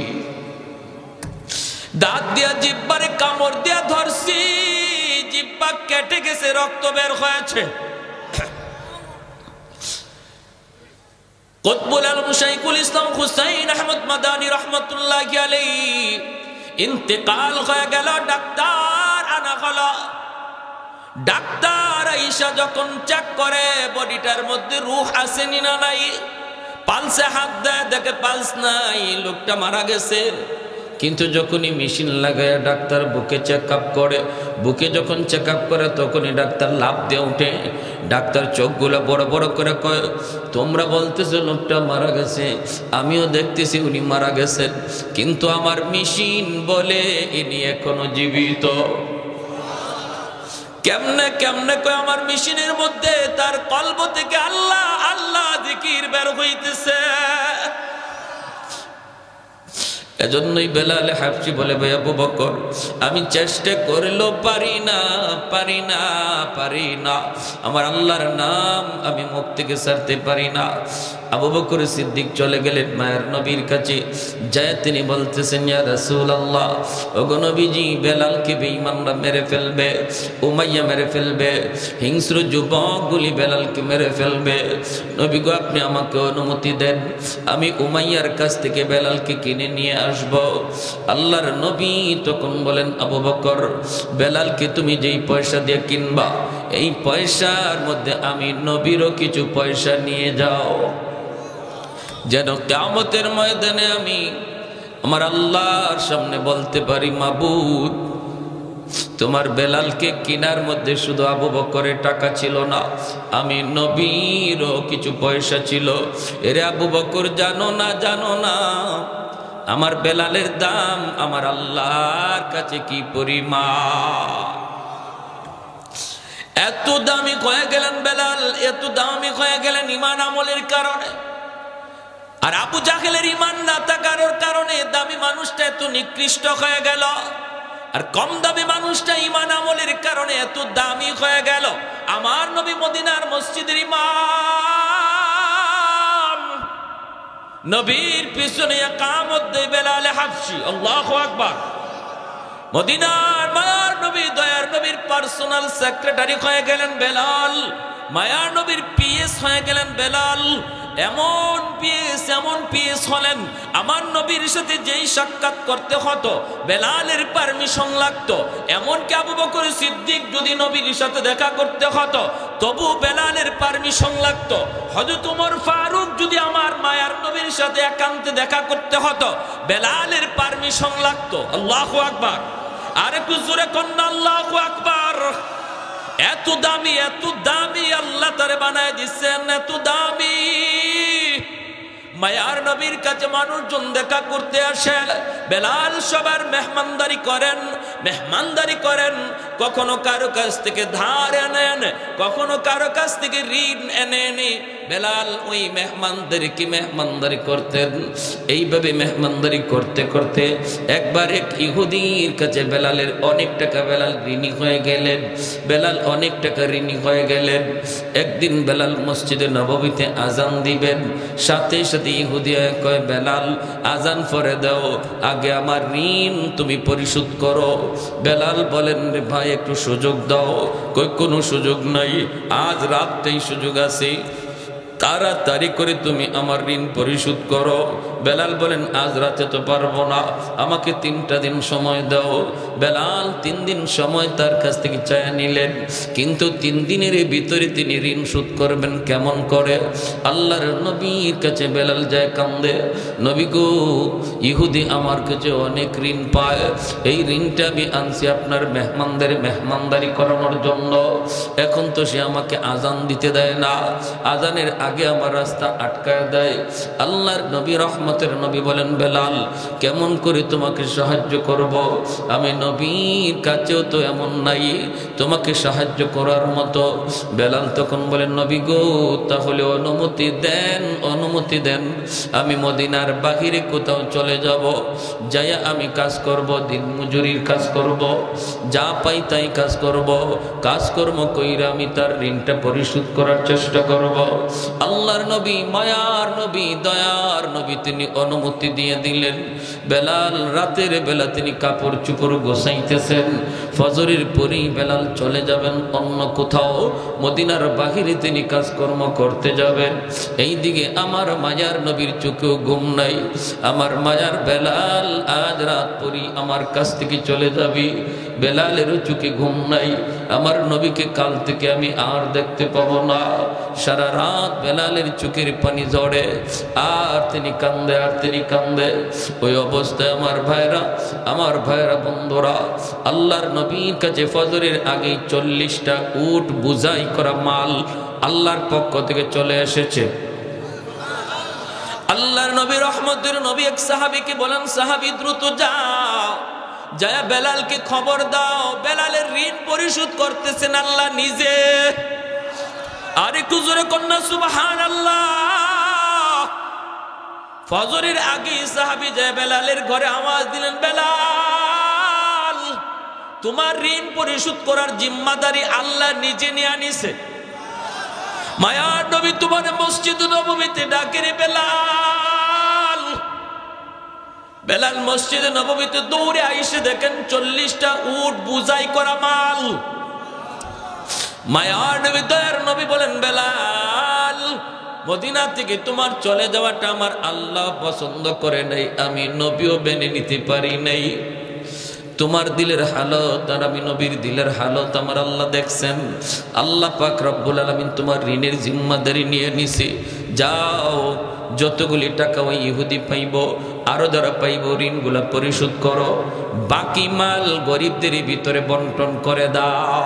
দাঁত দিয়া জিহ্বারে কামড় দিয়া ধরছি, জিহ্বা কেটে গেছে, রক্ত বের হয়েছে। কুতবুল আলম শাইখুল ইসলাম হুসাইন আহমদ মাদানী রহমতুল্লাহি আলাইহি ইন্তেকাল হয়ে গেল। ডাক্তার আনা হলো। ডাক্তার আইসা যখন চেক করে বডিটার মধ্যে রূহ আসেনি না নাই, পালসে হাত দেয়, দেখে পালস নাই, লোকটা মারা গেছে। কিন্তু যখনই মেশিন লাগায় ডাক্তার বুকে চেক আপ করে, বুকে যখন চেক আপ করে তখনই ডাক্তার লাফ দিয়ে উঠে। ডাক্তার চোখগুলো বড় বড় করে কয়, তোমরা বলতেছো লোকটা মারা গেছে, আমিও দেখতেছি উনি মারা গেছেন, কিন্তু আমার মেশিন বলে ইনি এখনো জীবিত। কেমনে কেমনে কয়, আমার মেশিনের মধ্যে তার কলব থেকে আল্লাহ আল্লাহ জিকির বের হইতেছে। এজন্যই বেলাল হাবশি বলে, ভাই আবু বকর, আমি চেষ্টা করলেও পারি না, পারি না, পারি না, আমার আল্লাহর নাম আমি মুখ থেকে ছাড়তে পারি না। আবু বকর সিদ্দিক চলে গেলেন মায়ের নবীর কাছে। যায় তিনি বলতেছেন, ইয়া রাসূলুল্লাহ, ওগো নবীজি, বেলালকে বেঈমানরা মেরে ফেলবে, উমাইয়া মেরে ফেলবে, হিংস্র যুবকগুলি বেলালকে মেরে ফেলবে। নবী গো, আপনি আমাকে অনুমতি দেন, আমি উমাইয়ার কাছ থেকে বেলালকে কিনে নিয়ে আসব। আল্লাহর নবী তখন বলেন, আবু বকর, বেলালকে তুমি যেই পয়সা দিয়ে কিনবা, এই পয়সার মধ্যে আমি নবীরও কিছু পয়সা নিয়ে যাও, যেন কিয়ামতের ময়দানে আমি আমার আল্লাহর সামনে বলতে পারি, মাবুদ, তোমার বেলালকে কিনার মধ্যে শুধু আবু বকরের টাকা ছিল না, আমি নবীরও কিছু পয়সা ছিল। এরে আবু বকর, জানো না, জানো না আমার বেলালের দাম আমার আল্লাহর কাছে কি পরিমাণ। এত দামি হয়ে গেলেন বেলাল, এত দামি হয়ে গেলেন ইমান আমলের কারণে। আর আবু জাহেলের ইমান না থাকার কারণে দামি মানুষটা এত নিকৃষ্ট হয়ে গেল, আর কম দামি মানুষটা ইমান আমলের কারণে এত দামি হয়ে গেল। আমার নবী মদিনার মসজিদের ইমাম, নবীর পিছনে ইকামত দেয় বেলাল হাবশি, আল্লাহু আকবার। মদিনার মায়ার নবী, দয়ার নবীর পার্সোনাল সেক্রেটারি হয়ে গেলেন বেলাল, মায়ার নবীর পিএস হয়ে গেলেন বেলাল। এমন পিস হলেন, আমার নবীর সাথে যেই সাক্ষাৎ করতে হতো বেলালের পারমিশন লাগতো। এমনকি আবু বকর সিদ্দিক যদি নবীর সাথে দেখা করতে হতো তবু বেলালের পারমিশন লাগতো। হযরত ওমর ফারুক যদি আমার মায়ার নবীর সাথে একান্তে দেখা করতে হতো বেলালের পারমিশন লাগতো। আল্লাহু আকবার, আর একটু জোরে কন্যা আল্লাহু আকবার। এত দামি আল্লাহ তারে বানায় দিচ্ছেন, এত দামি। মায়ার নবীর কাছে মানুষজন দেখা করতে আসে, বেলাল সবার মেহমানদারি করেন। কখনো কারো কাছ থেকে ধার এনেন, কখনো কারো কাছ থেকে ঋণ এনে বেলাল ওই মেহমানদারি করতেন। এইভাবে মেহমানদারি করতে করতে একবার এক ইহুদির কাছে বেলালের অনেক টাকা, বেলাল অনেক টাকা ঋণী হয়ে গেলেন। একদিন বেলাল মসজিদে নববীতে আজান দিবেন, সাথে সাথে ইহুদি কয়, বেলাল আজান পড়ে দাও, আগে আমার ঋণ তুমি পরিশোধ করো। বেলাল বলেন, রে ভাই একটু সুযোগ দাও। কই কোনো সুযোগ নাই, আজ রাতটাই সুযোগ আছে, তাড়াতাড়ি করে তুমি আমার ঋণ পরিশোধ করো। বেলাল বলেন, আজ রাতে তো পারবো না, আমাকে 3টা দিন সময় দাও। বেলাল 3 দিন সময় তার কাছ থেকে চাইয়া নিলেন, কিন্তু 3 দিনের ভিতরে তিনি ঋণ শোধ করবেন কেমন করে? আল্লাহর নবীর কাছে বেলাল যায় কান্দে, নবী গো, ইহুদি আমার কাছে অনেক ঋণ পায়, এই ঋণটা আমি আনছি আপনার মেহমানদারি করানোর জন্য। এখন তো সে আমাকে আজান দিতে দেয় না, আজানের আগে আমার রাস্তা আটকায় দেয়। আল্লাহর নবী রহমতের নবী বলেন, বেলাল কেমন করে তোমাকে সাহায্য করব? আমি নবীর কাছেও তো এমন নাই তোমাকে সাহায্য করার মতো। বেলাল তখন বলেন, নবী গো, তাহলে অনুমতি দেন, আমি মদিনার বাহিরে কোথাও চলে যাব, যাইয়া আমি কাজ করব, দিন মজুরির কাজ করব, যা পাই তাই কাজ কর্ম কইরা আমি তার ঋণটা পরিশোধ করার চেষ্টা করব। আল্লাহর নবী, মায়ার নবী, দয়ার নবী তিনি অনুমতি দিয়ে দিলেন। বেলাল রাতের বেলা তিনি কাপড় চোপড় গোছাইতেছেন, ফজরের পরেই বেলাল চলে যাবেন অন্য কোথাও, মদিনার বাহিরে তিনি কাজকর্ম করতে যাবেন। এইদিকে আমার মায়ার নবীর চোখেও ঘুম নাই। আমার মায়ার বেলাল আজ রাত পরেই আমার কাছ থেকে চলে যাবি, বেলালেরও চোখে ঘুম নাই। আমার নবীকে কাল থেকে আমি আর দেখতে পাবো না। সারা রাত বেলালের চোখের পানি ঝরে, আর তিনি কান্দে। ওই অবস্থায় আমার ভাইরা বন্ধুরা, আল্লাহর নবীর কাছে ফজরের আগে 40টা উট বুঝাই করা মাল আল্লাহর পক্ষ থেকে চলে এসেছে। আল্লাহর নবী রহমতের নবী এক সাহাবীকে বলেন, সাহাবী দ্রুত যাও, যায়া বেলালকে খবর দাও, বেলালের ঋণ পরিশোধ করতেছেন আল্লাহ নিজে। আর একটু জোরে কন্যা সুবহানাল্লাহ। ফজরের আগে সাহাবী যায় বেলালের ঘরে আওয়াজ দিলেন, বেলাল তোমার ঋণ পরিশোধ করার জিম্মাদারি আল্লাহ নিজে নিয়ে নিছে। মায়ার নবী তোমার মসজিদ নববীতে ডাকে রে বেলাল। বেলাল মসজিদে নববীতে দৌড়ে আইসে দেখেন 40টা উট বুঝাই করা মাল। মায়ার নবী, দয়ার নবী বলেন, বেলাল মদিনা থেকে তোমার চলে যাওয়াটা আমার আল্লাহ পছন্দ করে নাই, আমি নবীও মেনে নিতে পারি নাই। তোমার দিলের হালত আর আমি নবীর দিলের হালত আমার আল্লাহ দেখছেন। আল্লাহ পাক রব্বুল আলামিন তোমার ঋণের জিম্মাদারি নিয়ে নিছে। যাও, যতগুলি টাকা ওই ইহুদি পাইব, আরো যারা পাইব, ঋণগুলা পরিশোধ করো, বাকি মাল গরিবদের ভিতরে বন্টন করে দাও।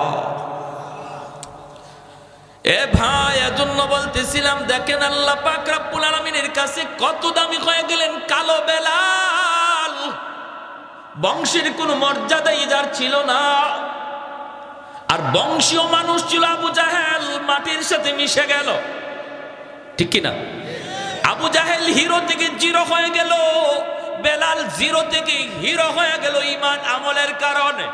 এ ভাই, এজন্য বলতেছিলাম, দেখেন আল্লাহ পাক রব্বুল আলামিনের কাছে কত দামি হয়ে গেলেন কালো বেলাল। বংশের কোনো মর্যাদাই যার ছিল না, আর বংশীয় মানুষ ছিল আবু জাহেল, মাটির সাথে মিশে গেল, ঠিক কিনা? আবু জাহেল হিরো থেকে জিরো হয়ে গেল, বেলাল জিরো থেকে হিরো হয়ে গেল ঈমান আমলের কারণে।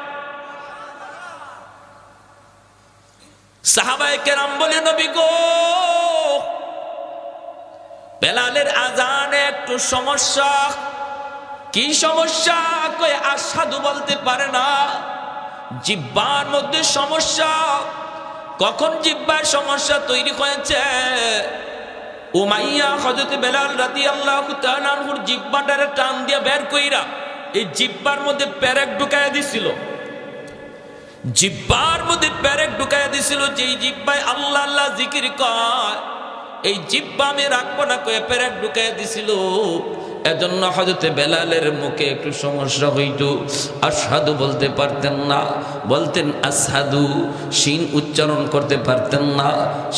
সাহাবায়ে কেরাম বলে, নবী গো, বেলালের আজানে একটু সমস্যা। কি সমস্যা? কই আশহাদু বলতে পারে না, জিহ্বার মধ্যে সমস্যা। কখন জিহ্বার সমস্যা তৈরি হয়েছে? উমাইয়া হযরত বেলাল রাদিয়াল্লাহু তাআলা আনহুর জিহ্বাটারে টান দিয়া বের কইরা এই জিহ্বার মধ্যে পেরেক ঢুকায়া দিছিল। জিহ্বার মধ্যে পেরেক ঢুকায়া দিছিল, যেই জিহ্বায় আল্লাহ আল্লাহ জিকির কয় এই জিহ্বা আমি রাখবো না কয়ে পেরেক ঢুকায়া দিছিল। এজন্য হযরত বেলালের মুখে একটু সমস্যা হইতো, আশহাদু বলতে পারতেন না, বলতেন আসহাদু, শিন উচ্চারণ করতে পারতেন না,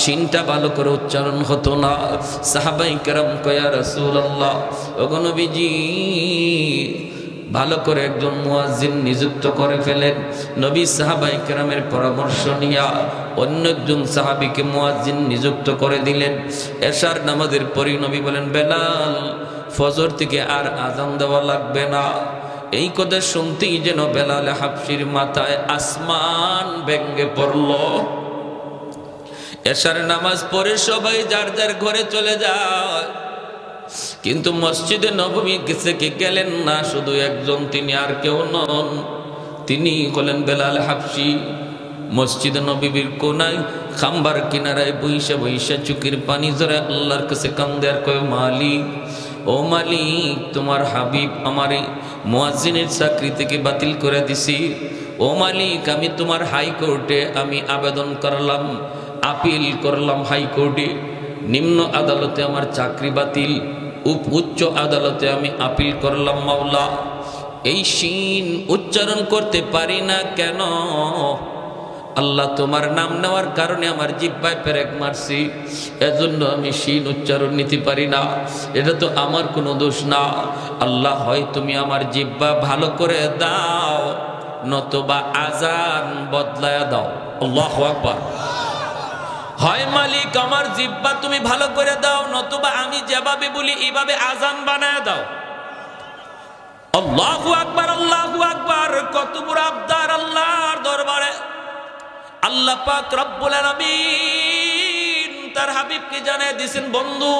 শিনটা ভালো করে উচ্চারণ হতো না। সাহাবায়ে কেরাম কয় ইয়া রাসূলুল্লাহ, ওগো নবীজি ভালো করে একজন মুয়াজ্জিন নিযুক্ত করে ফেলেন। নবী সাহাবায়ে কেরামের পরামর্শ নিয়া অন্য একজন সাহাবীকে মুয়াজ্জিন নিযুক্ত করে দিলেন। এশার নামাজের পরই নবী বলেন, বেলাল ফজর থেকে আর আযান দেওয়া লাগবে না। এই কথা শুনতেই যেন বেলাল হাবশির মাথায় আসমান ভেঙে পড়ল। এশার নামাজ পড়ে সবাই যার যার ঘরে চলে যায়, কিন্তু মসজিদে নববী থেকে গেলেন না শুধু একজন, তিনি আর কেউ নন, তিনি হলেন বেলাল হাবশি। মসজিদে নববীর কোনায় খাম্বার কিনারায় বইসা বইসা চোখের পানি জড়ে আল্লাহর কাছে কান্দে আর কয়, মালিক ও মালিক, তোমার হাবিব আমারে মুয়াজ্জিনের চাকরি থেকে বাতিল করে দিছি। ও মালিক, আমি তোমার হাইকোর্টে আমি আবেদন করলাম, আপিল করলাম হাইকোর্টে, নিম্ন আদালতে আমার চাকরি বাতিল, উচ্চ আদালতে আমি আপিল করলাম। মাওলা, এই শিন উচ্চারণ করতে পারি না কেন? আল্লাহ, তোমার নাম নেওয়ার কারণে আমার জিহ্বায় পেরেক মারছি, এজন্য আমি শিন উচ্চারণ নিতে পারি না। এটা তো আমার কোনো দোষ না। আল্লাহ, হয় তুমি আমার জিহ্বা ভালো করে দাও, নতুবা আজান বদলায়া দাও। আল্লাহু আকবার। হয় মালিক আমার জিহ্বা তুমি ভালো করে দাও, নতুবা আমি যেভাবে বলি এইভাবে আজান বানায় দাও। আল্লাহু আকবার, আল্লাহু আকবার। কত বড় আবদার আল্লাহর দরবারে। আল্লাহ পাক রব্বুল আলামিন তার হাবিবকে জানিয়ে দিয়েছেন, বন্ধু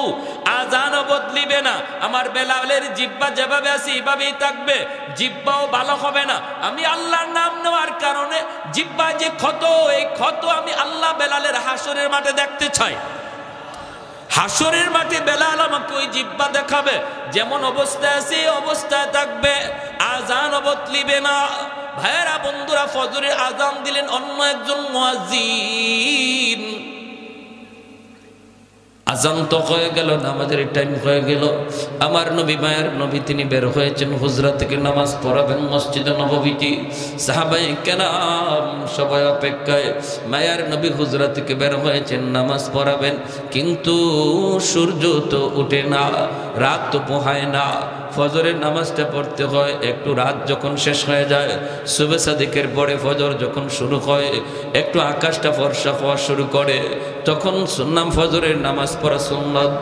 আজানও বদলিবে না, আমার বেলালের জিহ্বা যেভাবে আছে এইভাবেই থাকবে, জিহ্বাও ভালো হবে না। আমি আল্লাহর নাম নেওয়ার কারণে জিহ্বা যে ক্ষত, এই ক্ষত আমি আল্লাহ বেলালের হাসরের মাঠে দেখতে চাই। হাসরের মাঠে বেলাল আমাকে ওই জিহ্বা দেখাবে, যেমন অবস্থায় আছে এই অবস্থায় থাকবে, আজানও বদলিবে না। ভাইরা বন্ধুরা, ফজরের আজান দিলেন অন্য একজন মুয়াজ্জিন। আজান তো হয়ে গেল, নামাজের টাইম হয়ে গেল। আমার নবী, মায়ের নবী, তিনি বের হয়েছেন হুজরা থেকে নামাজ পড়াবেন মসজিদে নববীতে। সাহাবায়ে কেরাম সবাই অপেক্ষায়, মায়ের নবী হুজরা থেকে বের হয়েছেন নামাজ পড়াবেন, কিন্তু সূর্য তো উঠে না, রাত তো পোহায় না। ফজরের নামাজটা পড়তে হয় একটু রাত যখন শেষ হয়ে যায়, সুবহে সাদিকের পরে ফজর যখন শুরু হয়, একটু আকাশটা ফর্সা হওয়া শুরু করে, তখন সুন্নাত ফজরের নামাজ পড়া সুন্নাত।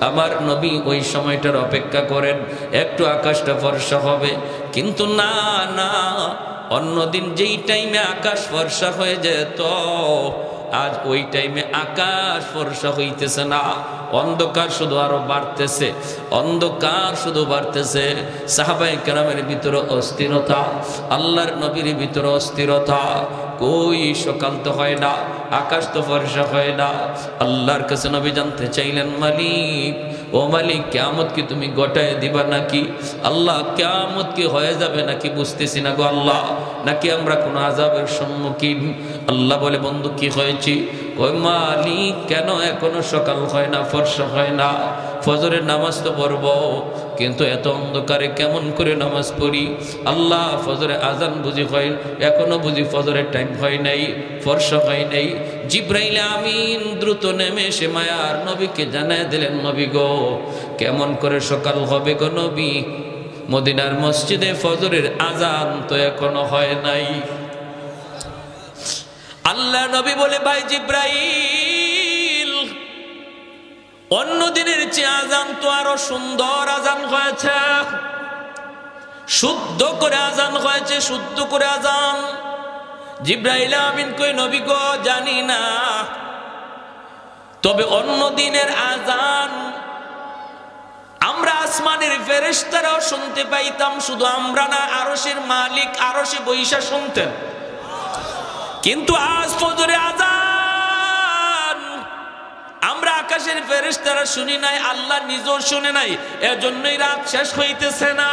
আমার নবী ওই সময়টার অপেক্ষা করেন, একটু আকাশটা ফর্সা হবে। কিন্তু না না, অন্যদিন যেই টাইমে আকাশ ফর্সা হয়ে যেত, আজ ওই টাইমে আকাশ ফর্সা হইতেছে না, অন্ধকার শুধু আরো বাড়তেছে, অন্ধকার শুধু বাড়তেছে। সাহাবায়ে কেরামের ভিতরে অস্থিরতা, আল্লাহর নবীর ভিতরে অস্থিরতা। কই সকাল তো হয় না, আকাশ তো ফর্সা হয় না। আল্লাহর কাছে নবী জানতে চাইলেন, মালিক ও মালিক, কিয়ামত কি তুমি গোটায় দিবা নাকি? আল্লাহ, কিয়ামত কি হয়ে যাবে নাকি বুঝতেছি না গো আল্লাহ, নাকি আমরা কোনো আযাবের সম্মুখীন? আল্লাহ বলে, বন্ধু কি হয়েছে? কই মালিক, কেন এখনো সকাল হয় না, ফর্সা হয় না? ফজরের নামাজ তো পড়ব, কিন্তু এত অন্ধকারে কেমন করে নামাজ পড়ি? আল্লাহ, ফজরে আজান বুঝি হয়, এখনো বুঝি ফজরের টাইম হয় নাই, ফর্সা হয় নাই। জিবরাইল আমিন দ্রুত নেমে এসে মায়ার নবীকে জানায় দিলেন, নবী গো, কেমন করে সকাল হবে গো নবী? মদিনার মসজিদে ফজরের আজান তো এখনো হয় নাই। আল্লাহ নবী বলে, ভাই জিবরাইল, অন্য দিনের চেয়ে আজান তো আরো সুন্দর আজান হয়েছে, শুদ্ধ করে আজান হয়েছে, শুদ্ধ করে আজান। জিবরাইল আমিন কই, নবী গো, জানি না, তবে অন্য দিনের আজান আমরা আসমানের ফেরেশতারাও শুনতে পাইতাম, শুধু আমরা না, আরশের মালিক আরশে বইসা শুনতেন। কিন্তু আজ ফজরে আজান আমরা আকাশে আকাশের ফেরেশতারা শুনি নাই, আল্লাহ নিজেও শুনে নাই, এজন্যই রাত শেষ হইতেছে না।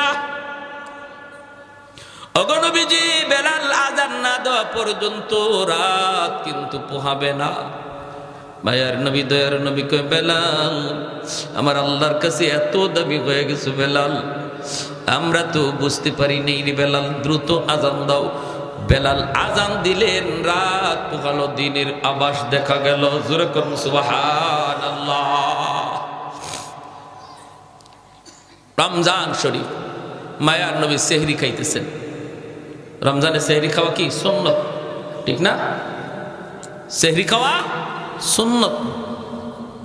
ওগো নবীজি, বেলাল আযান না দেওয়া পর্যন্ত রাত কিন্তু পোহাবে না। মায়ার নবী, দয়ার নবী কয়, বেলাল, আমার আল্লাহর কাছে এত দাবি হয়ে গেছে বেলাল, আমরা তো বুঝতে পারি নেই রে বেলাল, দ্রুত আযান দাও। বেলাল আযান দিলেন, রাত পোহালো, দিনের আভাস দেখা গেল। জোরে করুন সুবহানাল্লাহ। রমজান শরীফ, মায়ার নবী সেহরি খাইতেছেন। রমজানে সেহরি খাওয়া কি সুন্নত, ঠিক না? সেহরি খাওয়া সুন্নত।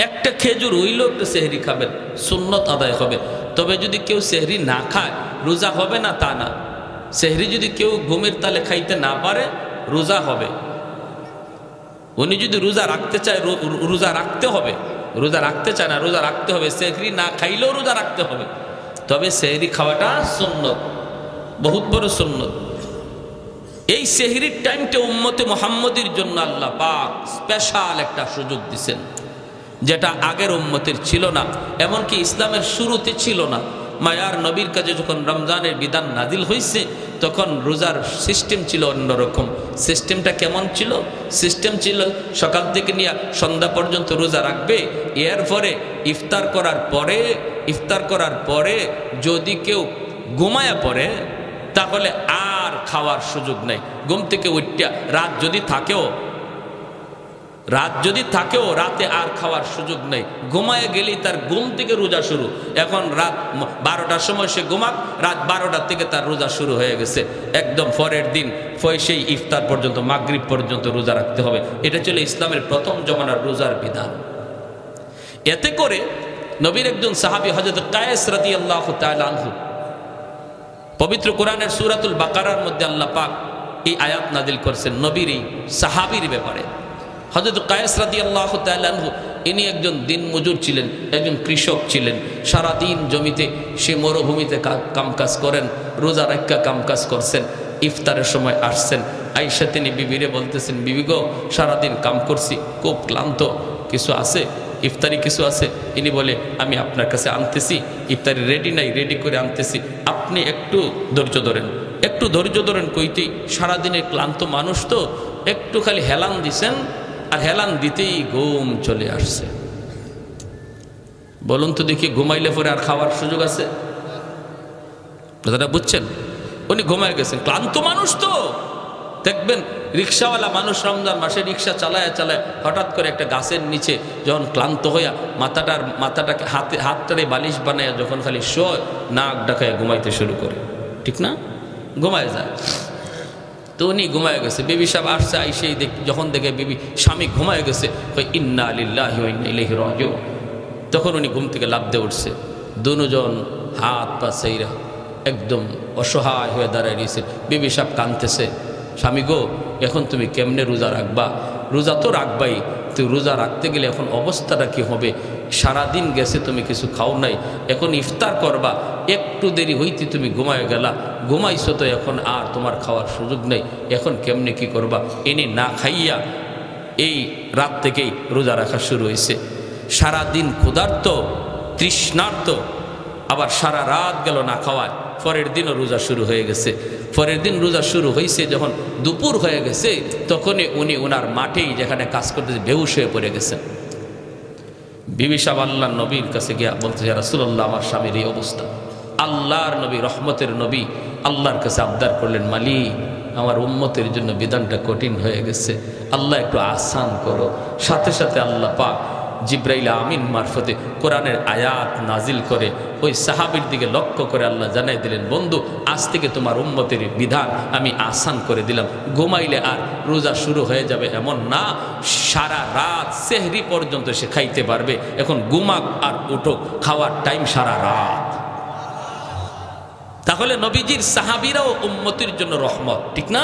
একটা খেজুর হইলেও একটু সেহরি খাবেন, সুন্নত আদায় হবে। তবে যদি কেউ সেহরি না খায় রোজা হবে না তা না। সেহরি যদি কেউ ঘুমের তালে খাইতে না পারে রোজা হবে। উনি যদি রোজা রাখতে চায় রোজা রাখতে হবে, রোজা রাখতে চায় না রোজা রাখতে হবে। সেহরি না খাইলেও রোজা রাখতে হবে, তবে সেহরি খাওয়াটা সুন্নত, বহুত বড় সুন্নত। এই সেহরির টাইমটা উম্মতে মুহাম্মদের জন্য আল্লাহ পাক স্পেশাল একটা সুযোগ দিয়েছেন, যেটা আগের উম্মতের ছিল না, এমনকি ইসলামের শুরুতে ছিল না। মায়ার নবীর কাছে যখন রমজানের বিধান নাজিল হয়েছে তখন রোজার সিস্টেম ছিল অন্যরকম। সিস্টেমটা কেমন ছিল? সিস্টেম ছিল সকাল থেকে নিয়ে সন্ধ্যা পর্যন্ত রোজা রাখবে, এরপরে ইফতার করার পরে যদি কেউ ঘুমায়া পড়ে তাহলে আর খাওয়ার সুযোগ নেই। ঘুম থেকে উঠটা রাত যদি থাকেও রাতে আর খাওয়ার সুযোগ নেই। ঘুমায় গেলেই তার ঘুম থেকে রোজা শুরু। এখন রাত 12টার সময় সে ঘুমাক, রাত 12টার থেকে তার রোজা শুরু হয়ে গেছে। একদম পরের দিন সেই ইফতার পর্যন্ত, মাগরিব পর্যন্ত রোজা রাখতে হবে। এটা ছিল ইসলামের প্রথম জমানার রোজার বিধান। এতে করে নবীর একজন সাহাবী হযরত কায়েস রাদিয়াল্লাহু তাআলা আনহু, পবিত্র কোরআনের সূরাতুল বাকারার মধ্যে আল্লাহ পাক এই আয়াত নাজিল করেছেন নবীর এই সাহাবীর ব্যাপারে। হযরত কায়েস রাদিয়াল্লাহু তাআলা আনহু, ইনি একজন দিনমজুর ছিলেন, একজন কৃষক ছিলেন। সারাদিন জমিতে, সে মরুভূমিতে কামকাজ করেন, রোজা রাখা কামকাজ করছেন। ইফতারের সময় আসছেন, আয়েশা তিনি বিবিরে বলতেছেন, বিবি গো, সারাদিন কাম করছি, খুব ক্লান্ত, কিছু আছে ইফতারি কিছু আছে? ইনি বলে, আমি আপনার কাছে আনতেছি, ইফতারি রেডি নাই, রেডি করে আনতেছি, আপনি একটু ধৈর্য ধরেন, একটু ধৈর্য ধরেন। কইতেই সারাদিনের ক্লান্ত মানুষ তো, একটু খালি হেলান দিছেন, আর হেলান দিতেই ঘুম চলে আসছে। বলুন তো দেখি, ঘুমাইলে পরে আর খাওয়ার সুযোগ আছে? কথাটা বুঝছেন? উনি ঘুমায় গেছেন, ক্লান্ত মানুষ তো। দেখবেন রিক্সাওয়ালা মানুষ রমজান মাসে রিক্সা চালায় হঠাৎ করে একটা গাছের নিচে যখন ক্লান্ত হইয়া মাথাটাকে হাতটারে বালিশ বানায় যখন খালি শোয়, নাক ডাকায় ঘুমাইতে শুরু করে, ঠিক না? ঘুমায় যায়। তো উনি ঘুমায় গেছে। বিবি সাহেব আসছে, আইসেই যখন দেখে বিবি স্বামী ঘুমায় গেছে, ইন্না লিল্লাহি ওয়া ইন্না ইলাইহি রাজিউন। তখন উনি ঘুম থেকে লাফ দিয়ে উঠছে। দুজন হাত পা সেইরা একদম অসহায় হয়ে দাঁড়ায় রয়েছে। বিবি সাহেব কাঁদতেছে, স্বামী গো, এখন তুমি কেমনে রোজা রাখবা? রোজা তো রাখবাই, তুই রোজা রাখতে গেলে এখন অবস্থাটা কি হবে? সারাদিন গেছে, তুমি কিছু খাও নাই, এখন ইফতার করবা, একটু দেরি হইতে তুমি ঘুমায় গেলা, ঘুমাইছো তো, এখন আর তোমার খাওয়ার সুযোগ নেই, এখন কেমনে কি করবা? এনে না খাইয়া এই রাত থেকেই রোজা রাখা শুরু হয়েছে। সারাদিন ক্ষুধার্ত, তৃষ্ণার্ত, আবার সারা রাত গেল না খাওয়ায়। পরের দিনও রোজা শুরু হয়ে গেছে। পরের দিন রোজা শুরু হয়েছে, যখন দুপুর হয়ে গেছে তখনই উনি ওনার মাঠেই যেখানে কাজ করতেছে বেহুশ হয়ে পড়ে গেছেন। বিবি সাহেব আল্লাহর নবীর কাছে গিয়া বলতেছে, ইয়া রাসূলুল্লাহ, আমার স্বামীর এই অবস্থা। আল্লাহর নবী, রহমতের নবী, আল্লাহর কাছে আবদার করলেন, মালিক, আমার উম্মতের জন্য বিধানটা কঠিন হয়ে গেছে, আল্লাহ একটু আসান করো। সাথে সাথে আল্লাহ পাক জিব্রাইল আমিন মারফতে কোরআনের আয়াত নাজিল করে ওই সাহাবীর দিকে লক্ষ্য করে আল্লাহ জানাই দিলেন, বন্ধু, আজ থেকে তোমার উম্মতের বিধান আমি আসান করে দিলাম। ঘুমাইলে আর রোজা শুরু হয়ে যাবে এমন না, সারা রাত সেহরি পর্যন্ত সে খাইতে পারবে। এখন ঘুমাক আর উঠুক, খাওয়ার টাইম সারা রাত। তাহলে নবীজির সাহাবীরাও উম্মতির জন্য রহমত, ঠিক না?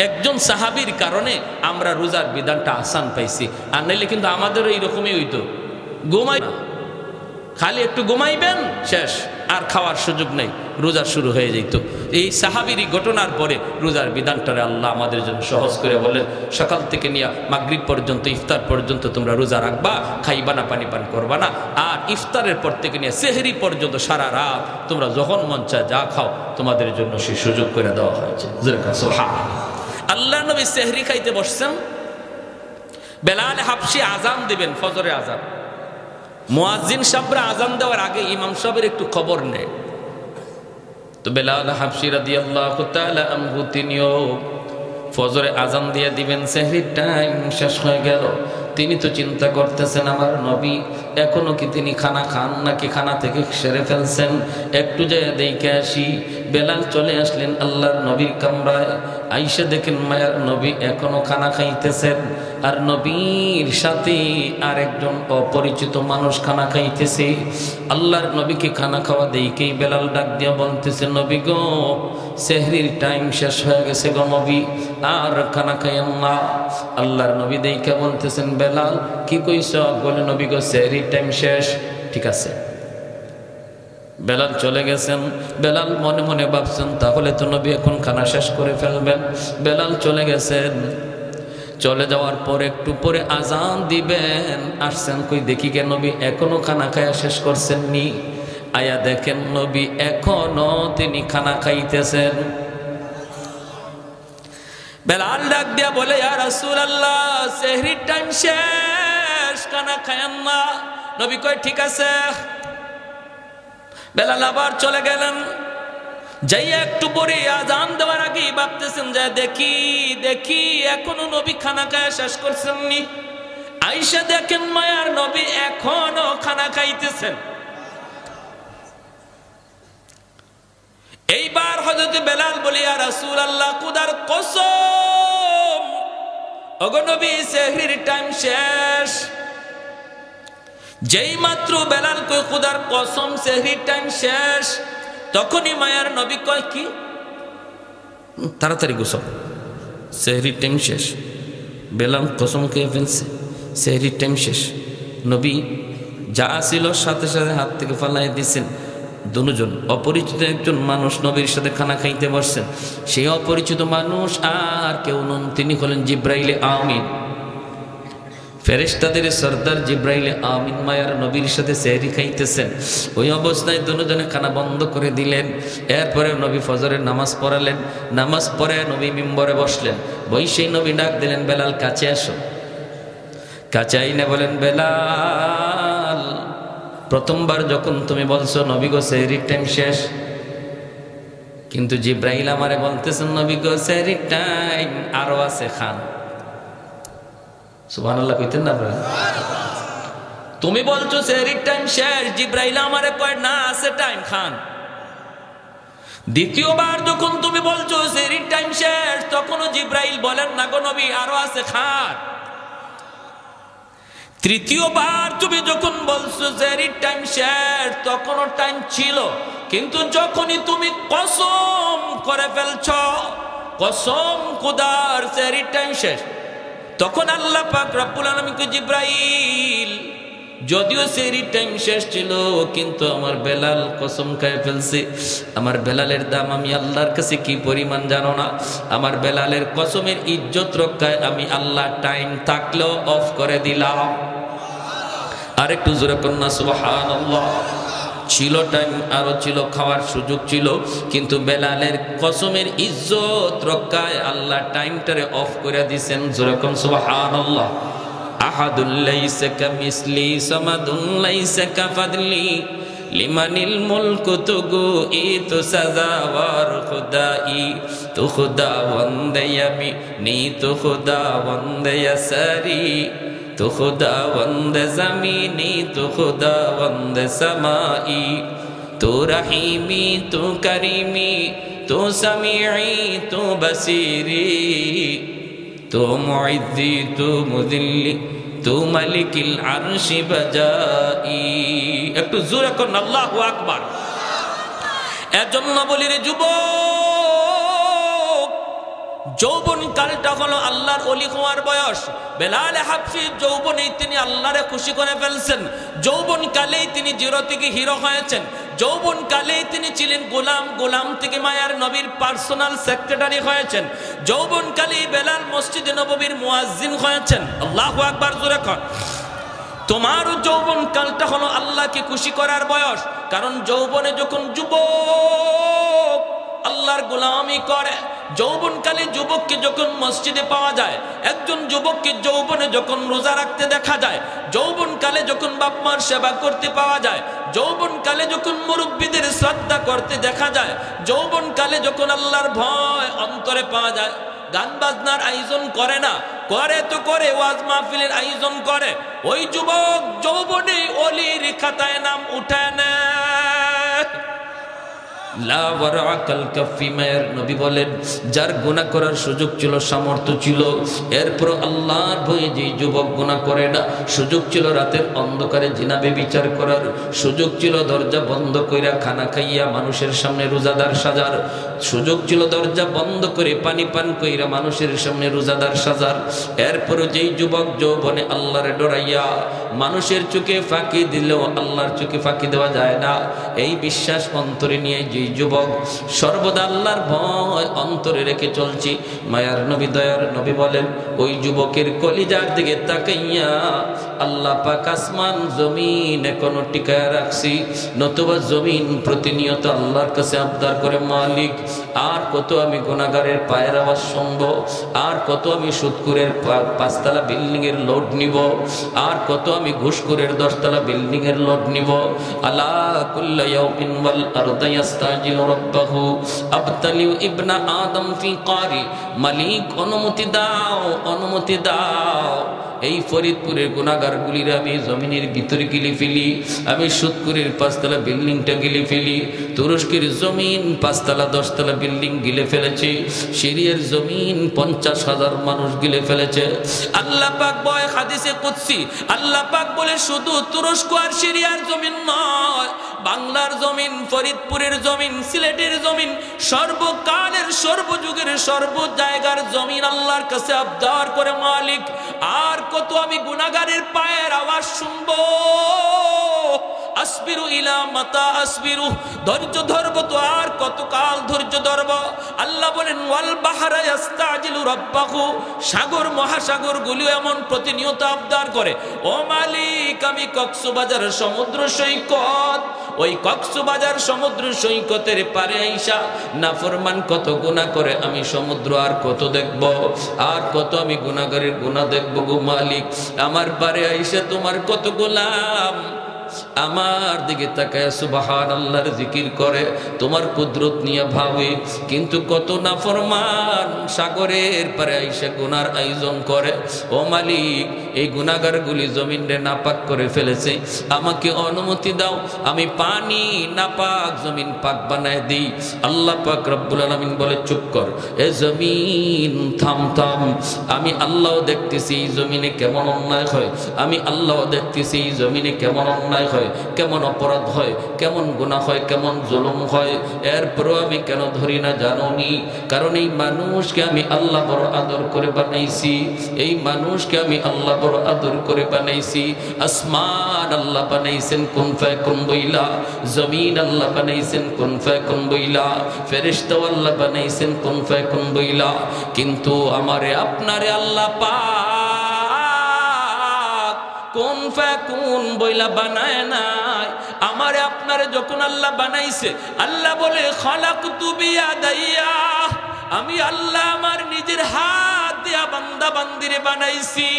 একজন সাহাবীর কারণে আমরা রোজার বিধানটা আসান পাইছি, আর নাইলে কিন্তু আমাদেরও এইরকমই হইতো, ঘুমাই না। খালি একটু ঘুমাইবেন, শেষ, আর খাওয়ার সুযোগ নেই, রোজা শুরু হয়ে যেত। এই সাহাবীর ঘটনার পরে রোজার বিধানটারে আল্লাহ আমাদের জন্য সহজ করে বললেন, সকাল থেকে নিয়ে মাগরিব পর্যন্ত, ইফতার পর্যন্ত তোমরা রোজা রাখবা, খাইবা না, পানি পান করবা না। আর ইফতারের পর থেকে নিয়ে সেহরি পর্যন্ত সারা রাত তোমরা যখন মন চায় যা খাও, তোমাদের জন্য সেই সুযোগ করে দেওয়া হয়েছে। আল্লাহ নবী সেহরি খাইতে বসছেন, বেলাল হাবশি আজান দিবেন, ফজরের আজান। মুয়াজ্জিন সাহেবরা আজান দেওয়ার আগে ইমাম সাহেবের একটু খবর নেয়। তো বেলাল হাবশি রাদিয়াল্লাহু তাআলা আনহু তিনিও ফজরে আজান দিয়ে দিবেন, সেহরির টাইম শেষ হয়ে গেল। তিনি তো চিন্তা করতেছেন, আমার নবী এখনো কি তিনি খানা খান নাকি খানা থেকে সেরে ফেলছেন, একটু যায় দেখে আসি। বেলাল চলে আসলেন আল্লাহর নবীর কামরায়, আইসা দেখেন মায়ার নবী এখনো খানা খাইতেছেন, আর নবীর সাথে আরেকজন অপরিচিত মানুষ খানা খাইতেছে। আল্লাহর নবীকে খানা খাওয়া দেখেই বেলাল ডাক দিয়া বলতেছে, নবী গো, সেহরির টাইম শেষ হয়ে গেছে গো নবী, আর খানা খাইয়েন না। আল্লাহর নবী দেখে বলতেছেন, বেলাল কি কইছ? বলে, নবী গো, সেহরির টাইম শেষ। ঠিক আছে। বেলাল চলে গেছেন। বেলাল মনে মনে ভাবছেন, তাহলে তো নবী এখন খানা শেষ করে ফেলবেন। বেলাল চলে গেছেন। চলে যাওয়ার পর একটু পরে আজান দিবেন, আসছেন, কই দেখি কে নবী এখনো খানা খায়া শেষ করছেন নি। আয়া দেখেন নবী এখনো তিনি খানা খাইতেছেন। বেলাল ডাক দিয়া বলে, ইয়া রাসূলুল্লাহ, সেহরির টাইম শেষ, খানা খায়েন না। নবী কয়, ঠিক আছে। বেলাল আবার চলে গেলেন। যাইয়া একটু পরে আজান দেওয়ার আগেই ভাবতেছেন, যে দেখি দেখি এখনো নবী খানা খায়া শেষ করছেন নি। আইসা দেখেন মায়ার নবী এখনো খানা খাইতেছেন। এইবার হযরত বেলাল বলি, ইয়া রাসূলুল্লাহ, খুদার কসম, ওগো নবী সেহরির টাইম শেষ। যেই মাত্র বেলাল কয় খুদার কসম সেহরির টাইম শেষ, তখনই মায়ার নবী কয়, কি তাড়াতাড়ি গোসল, সেহরির টাইম শেষ। বেলাল কসম খেয়ে ফেলছে, সেহরির টাইম শেষ। নবী যা ছিল সাথে সাথে হাত থেকে ফালাই দিয়েছেন। দুজন অপরিচিত একজন মানুষ নবীর সাথে খানা খাইতে বসছেন। সেই অপরিচিত মানুষ আর কেউ নন, তিনি হলেন জিব্রাইলে আমিন, ফেরেশতাদের সর্দার জিব্রাইলে আমিন। মায়ার নবীর সাথে সেহরি খাইতেছেন। ওই অবস্থায় দুজনে খানা বন্ধ করে দিলেন। এরপরে নবী ফজরের নামাজ পড়ালেন। নামাজ পড়ে নবী মিম্বরে বসলেন। বৈশেই নবী ডাক দিলেন, বেলাল কাছে আসো। কাছে আইনে বলেন, বেলাল, প্রথমবার যখন তুমি বলছো নবী গো সেহরির টাইম শেষ, কিন্তু জিব্রাইল আমারে বলতেছেন, নবী গো সেহরির টাইম আরো আছে, খান। সুবহানাল্লাহ কইতেন না আপনারা? তুমি বলছো সেহরির টাইম শেষ, জিব্রাইল আমারে কয় না, আছে টাইম, খান। দ্বিতীয়বার যখন তুমি বলছো সেহরির টাইম শেষ, তখনও জিব্রাইল বলেন, না গো নবী আরো আছে, খান। তৃতীয়বার তুমি যখন বলছো সেহরির টাইম শেষ, তখনও টাইম ছিল, কিন্তু যখনই তুমি কসম করে ফেলছ, কসম খুদার সেহরির টাইম শেষ, তখন আল্লাহ পাক রব্বুল আলামিন কে, জিব্রাইল, যদিও সেহরির টাইম শেষ ছিল, কিন্তু আমার বেলাল কসম খেয়ে ফেলছে। আমার বেলালের দাম আমি আল্লাহর কাছে কি পরিমাণ জানো না? আমার বেলালের কসমের ইজ্জত রক্ষায় আমি আল্লাহ টাইম থাকলেও অফ করে দিলাম। আরেকটু জোরে কন্যা সুবহানাল্লাহ। ছিল টাইম, আরো ছিল, খাওয়ার সুযোগ ছিল, কিন্তু বেলালের কসমের ইজ্জত রক্ষায় আল্লাহ টাইমটারে অফ করে দিয়েছেন। জোরে কোন সুবহানাল্লাহ। আহাদুল লাইসা কামিসলি সামাদুন লাইসা কাফাদলি লিমানিল মুলকু তুগু ইতু সাজাওয়ার খুদাই তু খুদা বন্দে আমি নি তু খুদা বন্দে সারি তু খুদা বন্দে জমিনি তু খুদা বন্দে সমাই তু রহিমি তু করিমি তু সমিঈ তু বসিরি তু মুইজ্জি তু মুযিল্লি তু মালিকিল আরশি বাজাই। একটু জোরে করুন আল্লাহু আকবার। এজন্য বলি রে যুবক, যৌবন কালটা হলো আল্লাহর ওলি হওয়ার বয়স। বেলাল হাবশী যৌবনেই তিনি আল্লাহরে খুশি করে ফেলছেন, যৌবন কালেই তিনি জিরো থেকে হিরো হয়েছেন, যৌবন কালেই তিনি ছিলেন গোলাম, গোলাম থেকে মায়ার নবীর পার্সোনাল সেক্রেটারি হয়েছেন, যৌবন কালেই বেলাল মসজিদে নববীর মুয়াজ্জিন হয়েছেন। আল্লাহু আকবার, জোরে কর। তোমার যৌবন কালটা হলো আল্লাহকে খুশি করার বয়স। কারণ যৌবনে যখন যুবক আল্লাহর গোলামি করে, যৌবনকালে যুবককে যখন মসজিদে পাওয়া যায়, একজন যুবককে যৌবনে যখন রোজা রাখতে দেখা যায়, যৌবনকালে যখন বাপ মার সেবা করতে পাওয়া যায়, যৌবনকালে যখন মুরব্বীদের শ্রদ্ধা করতে দেখা যায়, যৌবনকালে যখন আল্লাহর ভয় অন্তরে পাওয়া যায়, গান বাজনার আয়োজন করে না, করে তো করে ওয়াজ মাহফিলের আয়োজন করে, ওই যুবক যৌবনে ওলির খাতায় নাম উঠায় নেয়। নবী বলেন, যার গুনাহ করার সুযোগ ছিল, সামর্থ্য ছিল, এরপর আল্লাহর ভয়ে যে যুবক গুনাহ করে না, সুযোগ ছিল রাতের অন্ধকারে জিনা ব্যভিচার করার, সুযোগ ছিল দরজা বন্ধ কইরা খানা খাইয়া মানুষের সামনে রোজাদার সাজার, সুযোগ ছিল দরজা বন্ধ করে পানি পান কইরা মানুষের সামনে রোজাদার সাজার, এরপর যেই যুবক যৌবনে আল্লাহরে ডরাইয়া মানুষের চোখে ফাঁকি দিলেও আল্লাহর চোখে ফাঁকি দেওয়া যায় না, এই বিশ্বাস অন্তরে নিয়ে যে যুবক সর্বদা আল্লাহর ভয় অন্তরে রেখে চলছি, মায়ার নবী দয়ার নবী বলেন, ওই যুবকের কলিজার দিকে তাকাইয়া আল্লাহ পাক আসমান জমিন এখনো টিকায় রাখছি, নতুবা জমিন প্রতিনিয়ত আল্লাহর কাছে আবদার করে, মালিক আর কত আমি গুনাহগারের পায়ের আওয়াজ শুনবো, আর কত আমি সুদখোরের 5তলা বিল্ডিং এর লোড নিব, আর কত আমি ঘুষখোরের 10তলা বিল্ডিং এর লোড নিব। আলা কুল্লা ইয়াউমিন ওয়াল আরদু ইস্তাজিলু রাব্বাহু আবতালিউ ইবনা আদম ফি কারি, মালিক অনুমতি দাও, অনুমতি দাও, এই ফরিদপুরের গুনাহগারগুলির আমি জমিনের ভিতরে গিলে ফেলি, আমি সুদখোরের 5তলা বিল্ডিংটা গিলে ফেলি, তুরস্কের জমিন 5তলা 10তলা বিল্ডিং গিলে ফেলেছে, সিরিয়ার জমিন 50,000 মানুষ গিলে ফেলেছে। আল্লাহ পাক বলে হাদিসে কুদসি, আল্লাহ পাক বলে শুধু তুরস্ক আর সিরিয়ার জমিন নয়, বাংলার জমিন, ফরিদপুরের জমিন, সিলেটের জমিন, সর্বকালের সর্বযুগের সর্ব জায়গার জমিন আল্লাহর কাছে আবদার করে, মালিক আর কত আমি গুনাহগারের পায়ের আওয়াজ শুনবো, আসবিরু ইলা মাতা আসবিরু, ধৈর্য ধরবো তো আর কতকাল ধৈর্য ধরবো। আল্লাহ বলেন, ওয়াল বাহরা ইস্তাজিলু রাব্বাহু, সাগর মহাসাগর গুলো এমন প্রতিনিয়ত আবদার করে, ও মালিক আমি কক্সবাজার সমুদ্র সৈকত, ওই কক্সবাজার সমুদ্র সৈকতের পারে আইসা নাফরমান কত গুনাহ করে, আমি সমুদ্র আর কত দেখব, আর কত আমি গুনাহগারের গুনাহ দেখব গো মালিক, আমার পারে আইসা তোমার কত গোলাম আমার দিকে তাকায় সুবহানাল্লাহর জিকির করে, তোমার কুদরত নিয়ে ভাবে, কিন্তু কত নাফরমান সাগরের পারে আইসা গুনার আয়োজন করে। ও মালিক, এই গুনাহগারগুলি জমিনরে নাপাক করে ফেলেছে, আমাকে অনুমতি দাও, আমি পানি নাপাক জমিন পাক বানায় দিই। আল্লাহ পাক রব্বুল আলামিন বলে, চুপ কর এ জমিন, থাম থাম, আমি আল্লাহ দেখতেছি এই জমিনে কেমন অন্যায় হয়, আমি আল্লাহ দেখতেছি এই জমিনে কেমন অন্যায় হয়, কেমন অপরাধ হয়, কেমন গুনাহ হয়, কেমন জুলুম হয়, এরপরও আমি কেন ধরি না জানোনি? কারণ এই মানুষকে আমি আল্লাহ বড় আদর করে বানাইছি, এই মানুষকে আমি আল্লাহ বড় আদর করে বানাইছি। আসমান আল্লাহ বানাইছেন কুন ফায়াকুন বইলা, জমিন আল্লাহ বানাইছেন কুন ফায়াকুন বইলা, ফেরেশতা আল্লাহ বানাইছেন কুন ফায়াকুন বইলা, কিন্তু আমারে আপনারে আল্লাহ পাক কুন ফায়াকুন বইলা বানায় নাই। আমারে আপনারে যখন আল্লাহ বানাইছে, আল্লাহ বলে খালাকতু বিয়াদাইয়া, আমি আল্লাহ আমার নিজের হাত দিয়া বান্দা বান্দিরে বানাইছি।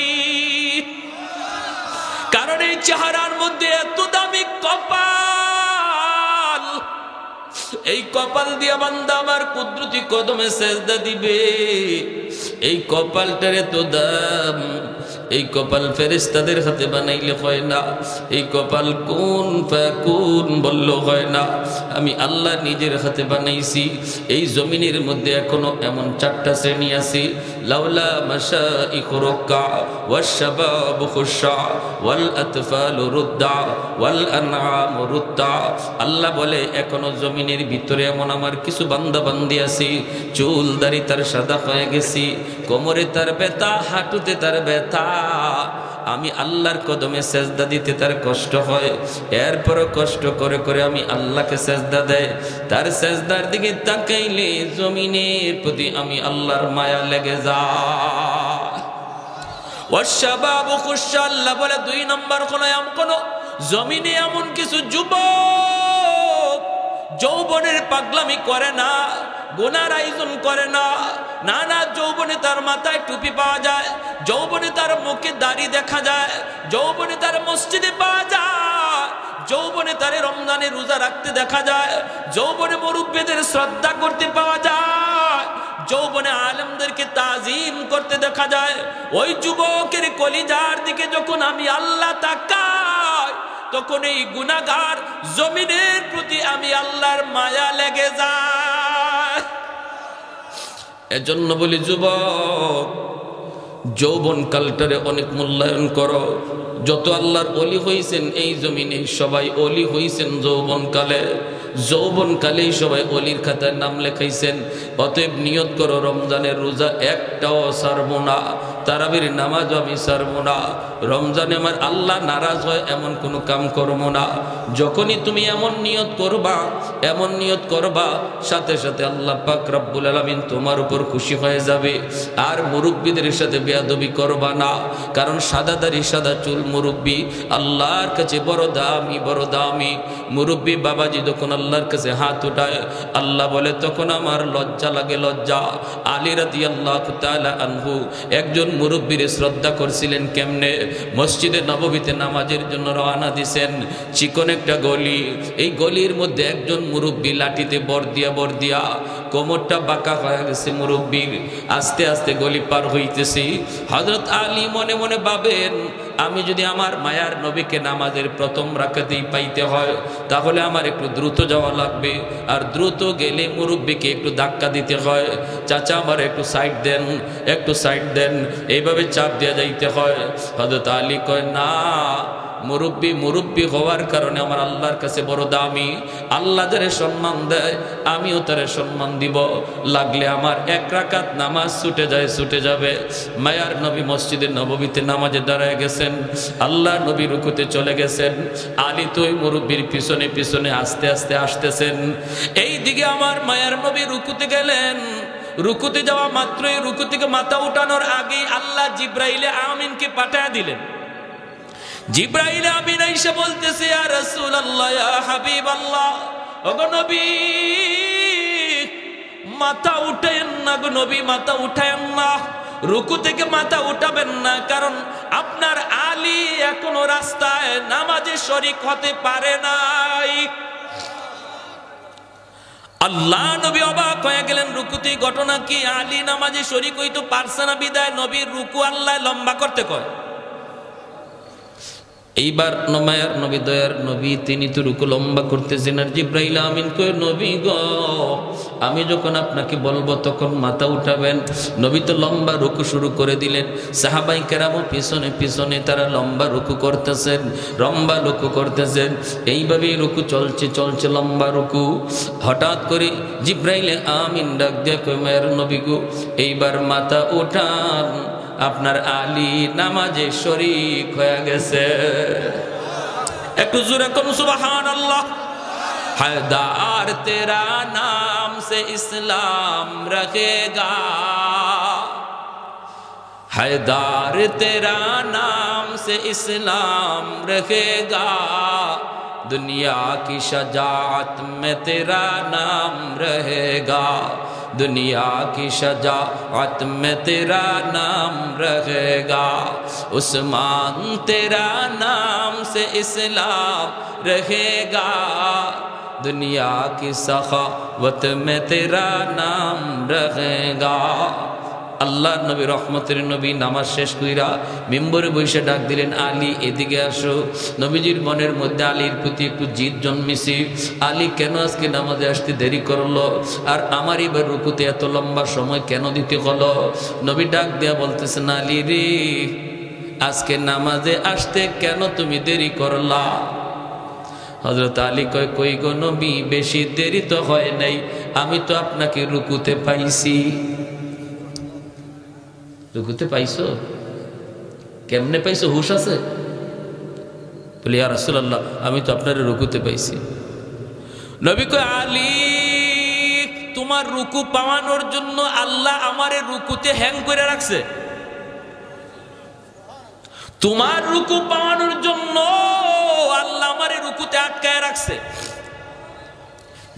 কারণ এই চেহারার মধ্যে এত দামি কপাল, এই কপাল দিয়া বান্দা আমার কুদরতি কদমে সেজদা দিবে, এই কপালটারে তো দাম, এই কপাল ফেরেশতাদের হাতে বানাইলে হয় না, এই কপাল কোন ফাকুন বলল হয় না, আমি আল্লাহ নিজের হাতে বানাইছি। এই জমিনের মধ্যে এখনো এমন 4টা শ্রেণী আছে, লাউলা মাশাইখু রুক্কা ওয়াশ শাবাবু খুশা ওয়াল আতফালু রুদ্দা ওয়াল আনআমু রুদ্দা। আল্লাহ বলে এখনো জমিনের ভিতরে এমন আমার কিছু বান্দা বান্দি আছে, চুল দাড়ি তার সাদা হয়ে গেছে, কোমরে তার ব্যথা, হাঁটুতে তার ব্যথা, আমি আল্লাহর কদমে সেজদা দিতে তার কষ্ট হয়, এরপরও কষ্ট করে করে আমি আল্লাহকে সেজদা দেয়। তার সেজদার দিকে তাকাইলে জমিনের প্রতি আমি আল্লাহর মায়া লেগে যায়। ওয়াশাবাবু খুশা, আল্লাহ বলে 2 নম্বর কোন জমিনে এমন কিছু যুবক যৌবনের পাগলামি করে না, গুনার আয়োজন করে না, নানা যৌবনে তার মাথায় টুপি পাওয়া যায়, যৌবনে তার মুখে দাড়ি দেখা যায়, যৌবনে তার মসজিদে পাওয়া যায়, যৌবনে তার রমজানে রোজা রাখতে দেখা যায়, যৌবনে মুরব্বিদের শ্রদ্ধা করতে পাওয়া যায়, যৌবনে আলেমদেরকে তাজিম করতে দেখা যায়। ওই যুবকের কলিজার দিকে যখন আমি আল্লাহ তাকাই, তখন এই গুনাহগার জমিনের প্রতি আমি আল্লাহর মায়া লেগে যায়। এজন্য বলি যুবক, যৌবন কালটারে অনেক মূল্যায়ন করো। যত আল্লাহর ওলি হইছেন এই জমিনে সবাই ওলি হইছেন যৌবনকালে, যৌবনকালেই সবাই অলির খাতায় নাম লেখাইছেন। অতএব নিয়ত করো রমজানের রোজা একটাও ছাড়বো না, তারাবির নামাজও আমি ছাড়বো না, রমজানে আমার আল্লাহ নারাজ হয় এমন কোনো কাম করবো না। যখনই তুমি এমন নিয়ত করবা, এমন নিয়ত করবা, সাথে সাথে আল্লাহ পাক রব্বুল আলামিন তোমার উপর খুশি হয়ে যাবে। আর মুরব্বীদের সাথে বেয়াদবি করবা না, কারণ সাদা দাড়ি সাদা চুল মুরব্বী আল্লাহর কাছে বড় দামি, বড় দামি। মুরব্বী বাবাজি যখন আল্লাহর কাছে হাত উঠায়, আল্লাহ বলে তখন আমার লজ্জা লাগে, লজ্জা। আলী রাদিয়াল্লাহু তাআলা আনহু একজন মুরব্বীর শ্রদ্ধা করছিলেন কেমনে? মসজিদে নববীতে নামাজের জন্য রওনা দিছেন, চিকন একটা গলি, এই গলির মধ্যে একজন মুরব্বী লাঠিতে বর দিয়া কোমরটা বাঁকা হয়ে গেছে মুরব্বীর, আস্তে আস্তে গলি পার হইতেছি। হযরত আলী মনে মনে ভাবেন, আমি যদি আমার মায়ার নবীকে নামাজের প্রথম রাকাতেই পাইতে হয়, তাহলে আমার একটু দ্রুত যাওয়া লাগবে, আর দ্রুত গেলে মুরব্বীকে একটু ধাক্কা দিতে হয়। চাচা আমার একটু সাইড দেন, একটু সাইড দেন, এইভাবে চাপ দিয়ে যাইতে হয়। হযরত আলী কয়, না, মুরব্বী হওয়ার কারণে আমার আল্লাহর কাছে বড় দামি, আল্লাহ যারে সম্মান দেয় আমিও তারে সম্মান দিব, লাগলে আমার 1 রাকাত নামাজ ছুটে যাবে। মায়ার নবী মসজিদের নববীতে নামাজে দাঁড়ায় গেছেন, আল্লাহ নবী রুকুতে চলে গেছেন, আলী তো ওই মুরব্বীর পিছনে পিছনে আস্তে আস্তে আসতেছেন। এই দিকে আমার মায়ার নবী রুকুতে গেলেন, রুকুতে যাওয়া মাত্রই রুকু থেকে মাথা উঠানোর আগে আল্লাহ জিব্রাইলে আমিনকে পাঠিয়ে দিলেন। জিব্রাইল আমিন এসে বলতেছে, ইয়া রাসূলুল্লাহ, ইয়া হাবিবাল্লাহ, ওগো নবী মাথা উঠায়েন না, গো নবী মাথা উঠায়েন না, রুকু থেকে মাথা উঠাবেন না, কারণ আপনার আলী এখনো রাস্তায় নামাজে শরীক হতে পারে নাই। আল্লাহ নবী অবাক হয়ে গেলেন, রুকুতে ঘটনা কি? আলী নামাজে শরীক হইতে পারছে না বিদায় নবীর রুকু আল্লাহ লম্বা করতে কয়। এইবার মায়ার নবী, দয়ার নবী, তিনি তো রুকু লম্বা করতেছেন, আর জিব্রাইল আমিন কয়, নবী গো, আমি যখন আপনাকে বলবো তখন মাথা উঠাবেন। নবী তো লম্বা রুকু শুরু করে দিলেন, সাহাবাই কেরামও পিছনে পিছনে তারা লম্বা রুকু করতেছেন, লম্বা রুকু করতেছেন। এইভাবেই রুকু চলছে লম্বা রুকু। হঠাৎ করে জিব্রাইলে আমিন ডাক দিয়ে কয়, মায়ার নবী গো, এইবার মাথা উঠান, আপনার আলী নামাজে শরীক হয়ে গেছে। একটু জোরে কোন সুবহানাল্লাহ। हैदार तेरा नाम से इस्लाम रखेगा, हैदार तेरा नाम से इस्लाम रखेगा, दुनिया की शजाअत में तेरा नाम रहेगा, दुनिया की शजाअत में तेरा नाम रहेगा, उस्मान तेरा नाम से इस्लाम रहेगा, दुनिया की सखावत में तेरा नाम रहेगा। আল্লাহ নবী রহমতের নবী নামাজ শেষ কইরা মিম্বরে বসে ডাক দিলেন, আলী এদিকে আসো। নবীজির মনের মধ্যে আলীর প্রতি একটু জিদ জন্মেছে। আলী কেন আজকে নামাজে আসতে দেরি করলো, আর আমার এবার রুকুতে এত লম্বা সময় কেন দিতে হলো? নবী ডাক দেয়া বলতেছেন, আলী রে, আজকে নামাজে আসতে কেন তুমি দেরি করলা? হযরত আলী কয়, কই গো নবী, বেশি দেরি তো হয় নাই, আমি তো আপনাকে রুকুতে পাইছি। রুকুতে পাইছো? কেমনে পাইছো, হুশ আছে? বলি, ইয়া রাসূলুল্লাহ, আমি তো আপনার রুকুতে পাইছি। নবী কয়, আলী, তোমার রুকু পাওয়ানোর জন্য আল্লাহ আমারে রুকুতে হ্যাং করে রাখছে। তোমার রুকু পাওয়ানোর জন্য আল্লাহ আমারে রুকুতে আটকায় রাখছে।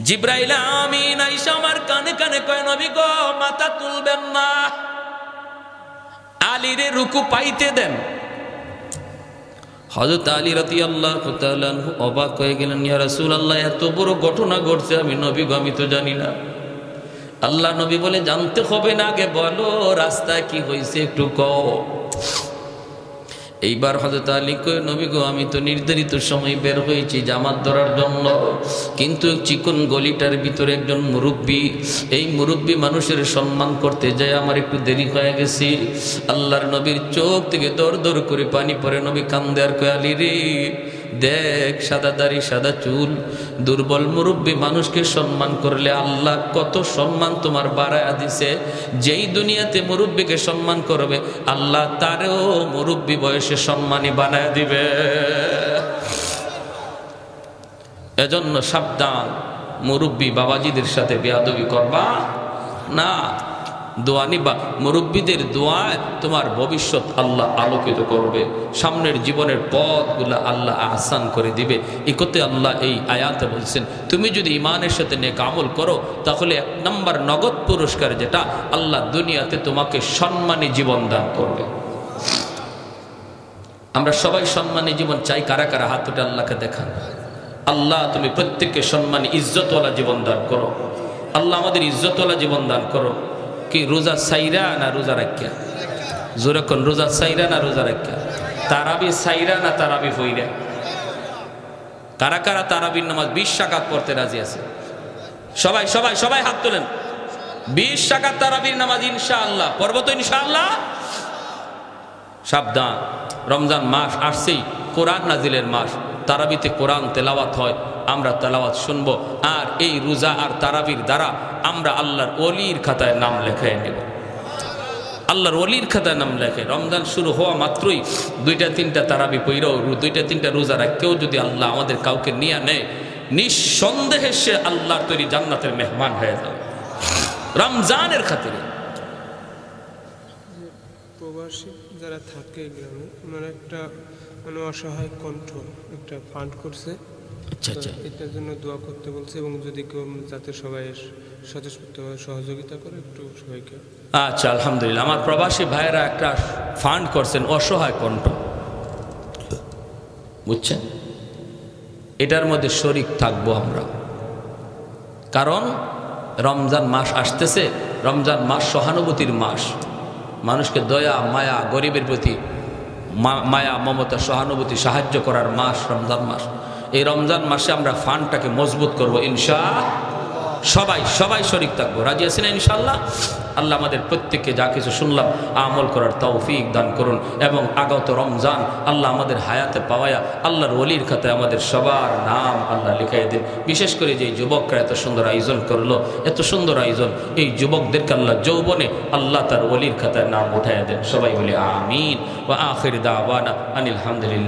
জিবরাইল আমিন আইসা আমার কানে কানে কয়, নবী গো, মাথা তুলবেন না, আলীরে রুকু পাইতে দেন। হযরত আলী রাদিয়াল্লাহু তাআলা আনহু অবাক হয়ে গেলেন, ইয়া রাসূলুল্লাহ, এত বড় ঘটনা ঘটছে, আমি নবী গো, আমি তো জানি না। আল্লাহ নবী বলে, জানতে হবে না, আগে বলো রাস্তায় কি হয়েছে একটু কও। এইবার হযরত আলী কয়, নবী গো, আমি তো নির্ধারিত সময় বের হয়েছি জামাত ধরার জন্য, কিন্তু চিকন গলিটার ভিতরে একজন মুরব্বী, এই মুরব্বী মানুষের সম্মান করতে যায় আমার একটু দেরি হয়ে গেছে। আল্লাহর নবীর চোখ থেকে দর দর করে পানি পড়ে। নবী কান্দে আর কয়, আলী রে, দেখ, সাদা দাড়ি সাদা চুল, দুর্বল মুরব্বী মানুষকে সম্মান করলে আল্লাহ কত সম্মান তোমার বাড়ায়া দিছে। যেই দুনিয়াতে মুরব্বীকে সম্মান করবে, আল্লাহ তারেও মুরব্বী বয়সে সম্মানী বানায় দিবে। এজন্য সাবধান, মুরব্বী বাবাজিদের সাথে বেয়াদবি করবা না। দোয়া নিবা, মুরব্বীদের দোয়ায় তোমার ভবিষ্যৎ আল্লাহ আলোকিত করবে, সামনের জীবনের পথগুলা আল্লাহ আহসান করে দিবে। একথা আল্লাহ এই আয়াতে বলছেন, তুমি যদি ইমানের সাথে নেক আমল করো, তাহলে 1 নম্বর নগদ পুরস্কার যেটা, আল্লাহ দুনিয়াতে তোমাকে সম্মানী জীবন দান করবে। আমরা সবাই সম্মানী জীবন চাই। কারা কারা হাত উঠে আল্লাহকে দেখান। আল্লাহ, তুমি প্রত্যেককে সম্মানী ইজ্জতওয়ালা জীবন দান করো। আল্লাহ আমাদের ইজ্জতওয়ালা জীবন দান করো। কি রোজা সাইরা না রোজা রাখিয়া? জোরে কোন, রোজা সাইরা না রোজা রাখিয়া? তারাবি সাইরা না তারাবি ফইরা? কারা কারা তারাবির নামাজ 20 রাকাত পড়তে রাজি আছে? সবাই সবাই সবাই হাত তোলেন। 20 রাকাত তারাবির নামাজ ইনশাআল্লাহ পড়ব তো ইনশাআল্লাহ। সাবধান, রমজান মাস আসছেই, কোরআন নাজিলের মাস, তারাবিতে কোরআন তেলাওয়াত হয়, আমরা তেলাওয়াত শুনবো। আর এই রোজা আর তারাবির দ্বারা আমরা আল্লাহর ওলির খাতায় নাম লেখায় নেব। আল্লাহর ওলির খাতায় নাম লেখে। রমজান শুরু হওয়া মাত্রই 2-3টা তারাবি পইরাও 2-3টা রোজা রাখতেও যদি আল্লাহ আমাদের কাউকে নিয়ে নেয়, নিঃসন্দেহে সে আল্লাহর তৈরি জান্নাতের মেহমান হয়ে যাবে রমজানের খাতিরে। প্রবাসী যারা থাকে গ্রামে, ওনারা একটা অসহায় কণ্ঠ একটা ফান্ড করছে। আচ্ছা আচ্ছা, এটার জন্য দোয়া করতে বলছে, এবং যদি কেউ যাতে সবাই স্বতঃস্ফূর্তভাবে সহযোগিতা করে একটু সবাইকে। আচ্ছা, আলহামদুলিল্লাহ। আমার প্রবাসী ভাইয়েরা একটা ফান্ড করছেন, অসহায় কণ্ঠ, বুঝছেন? এটার মধ্যে শরীক থাকবো আমরা, কারণ রমজান মাস আসতেছে। রমজান মাস সহানুভূতির মাস, মানুষকে দয়া মায়া, গরিবের প্রতি মায়া মমতা সহানুভূতি সাহায্য করার মাস রমজান মাস। এই রমজান মাসে আমরা ফান্ডটাকে মজবুত করবো ইনশাআল্লাহ। সবাই সবাই শরীক থাকবো, রাজি আছেন ইনশাআল্লাহ? আল্লাহ আমাদের প্রত্যেককে যা কিছু শুনলাম আমল করার তৌফিক দান করুন, এবং আগত রমজান আল্লাহ আমাদের হায়াতে পাওয়ায়া আল্লাহর ওলির খাতায় আমাদের সবার নাম আল্লাহ লিখাই দিন। বিশেষ করে যে যুবকরা এত সুন্দর আয়োজন করলো, এত সুন্দর আয়োজন, এই যুবকদেরকে আল্লাহ যৌবনে আল্লাহ তার ওলির খাতায় নাম উঠাইয়া দেন। সবাই বলি আমিন। ওয়া আখির দাওয়ানা আনিল হামদুলিল্লাহ।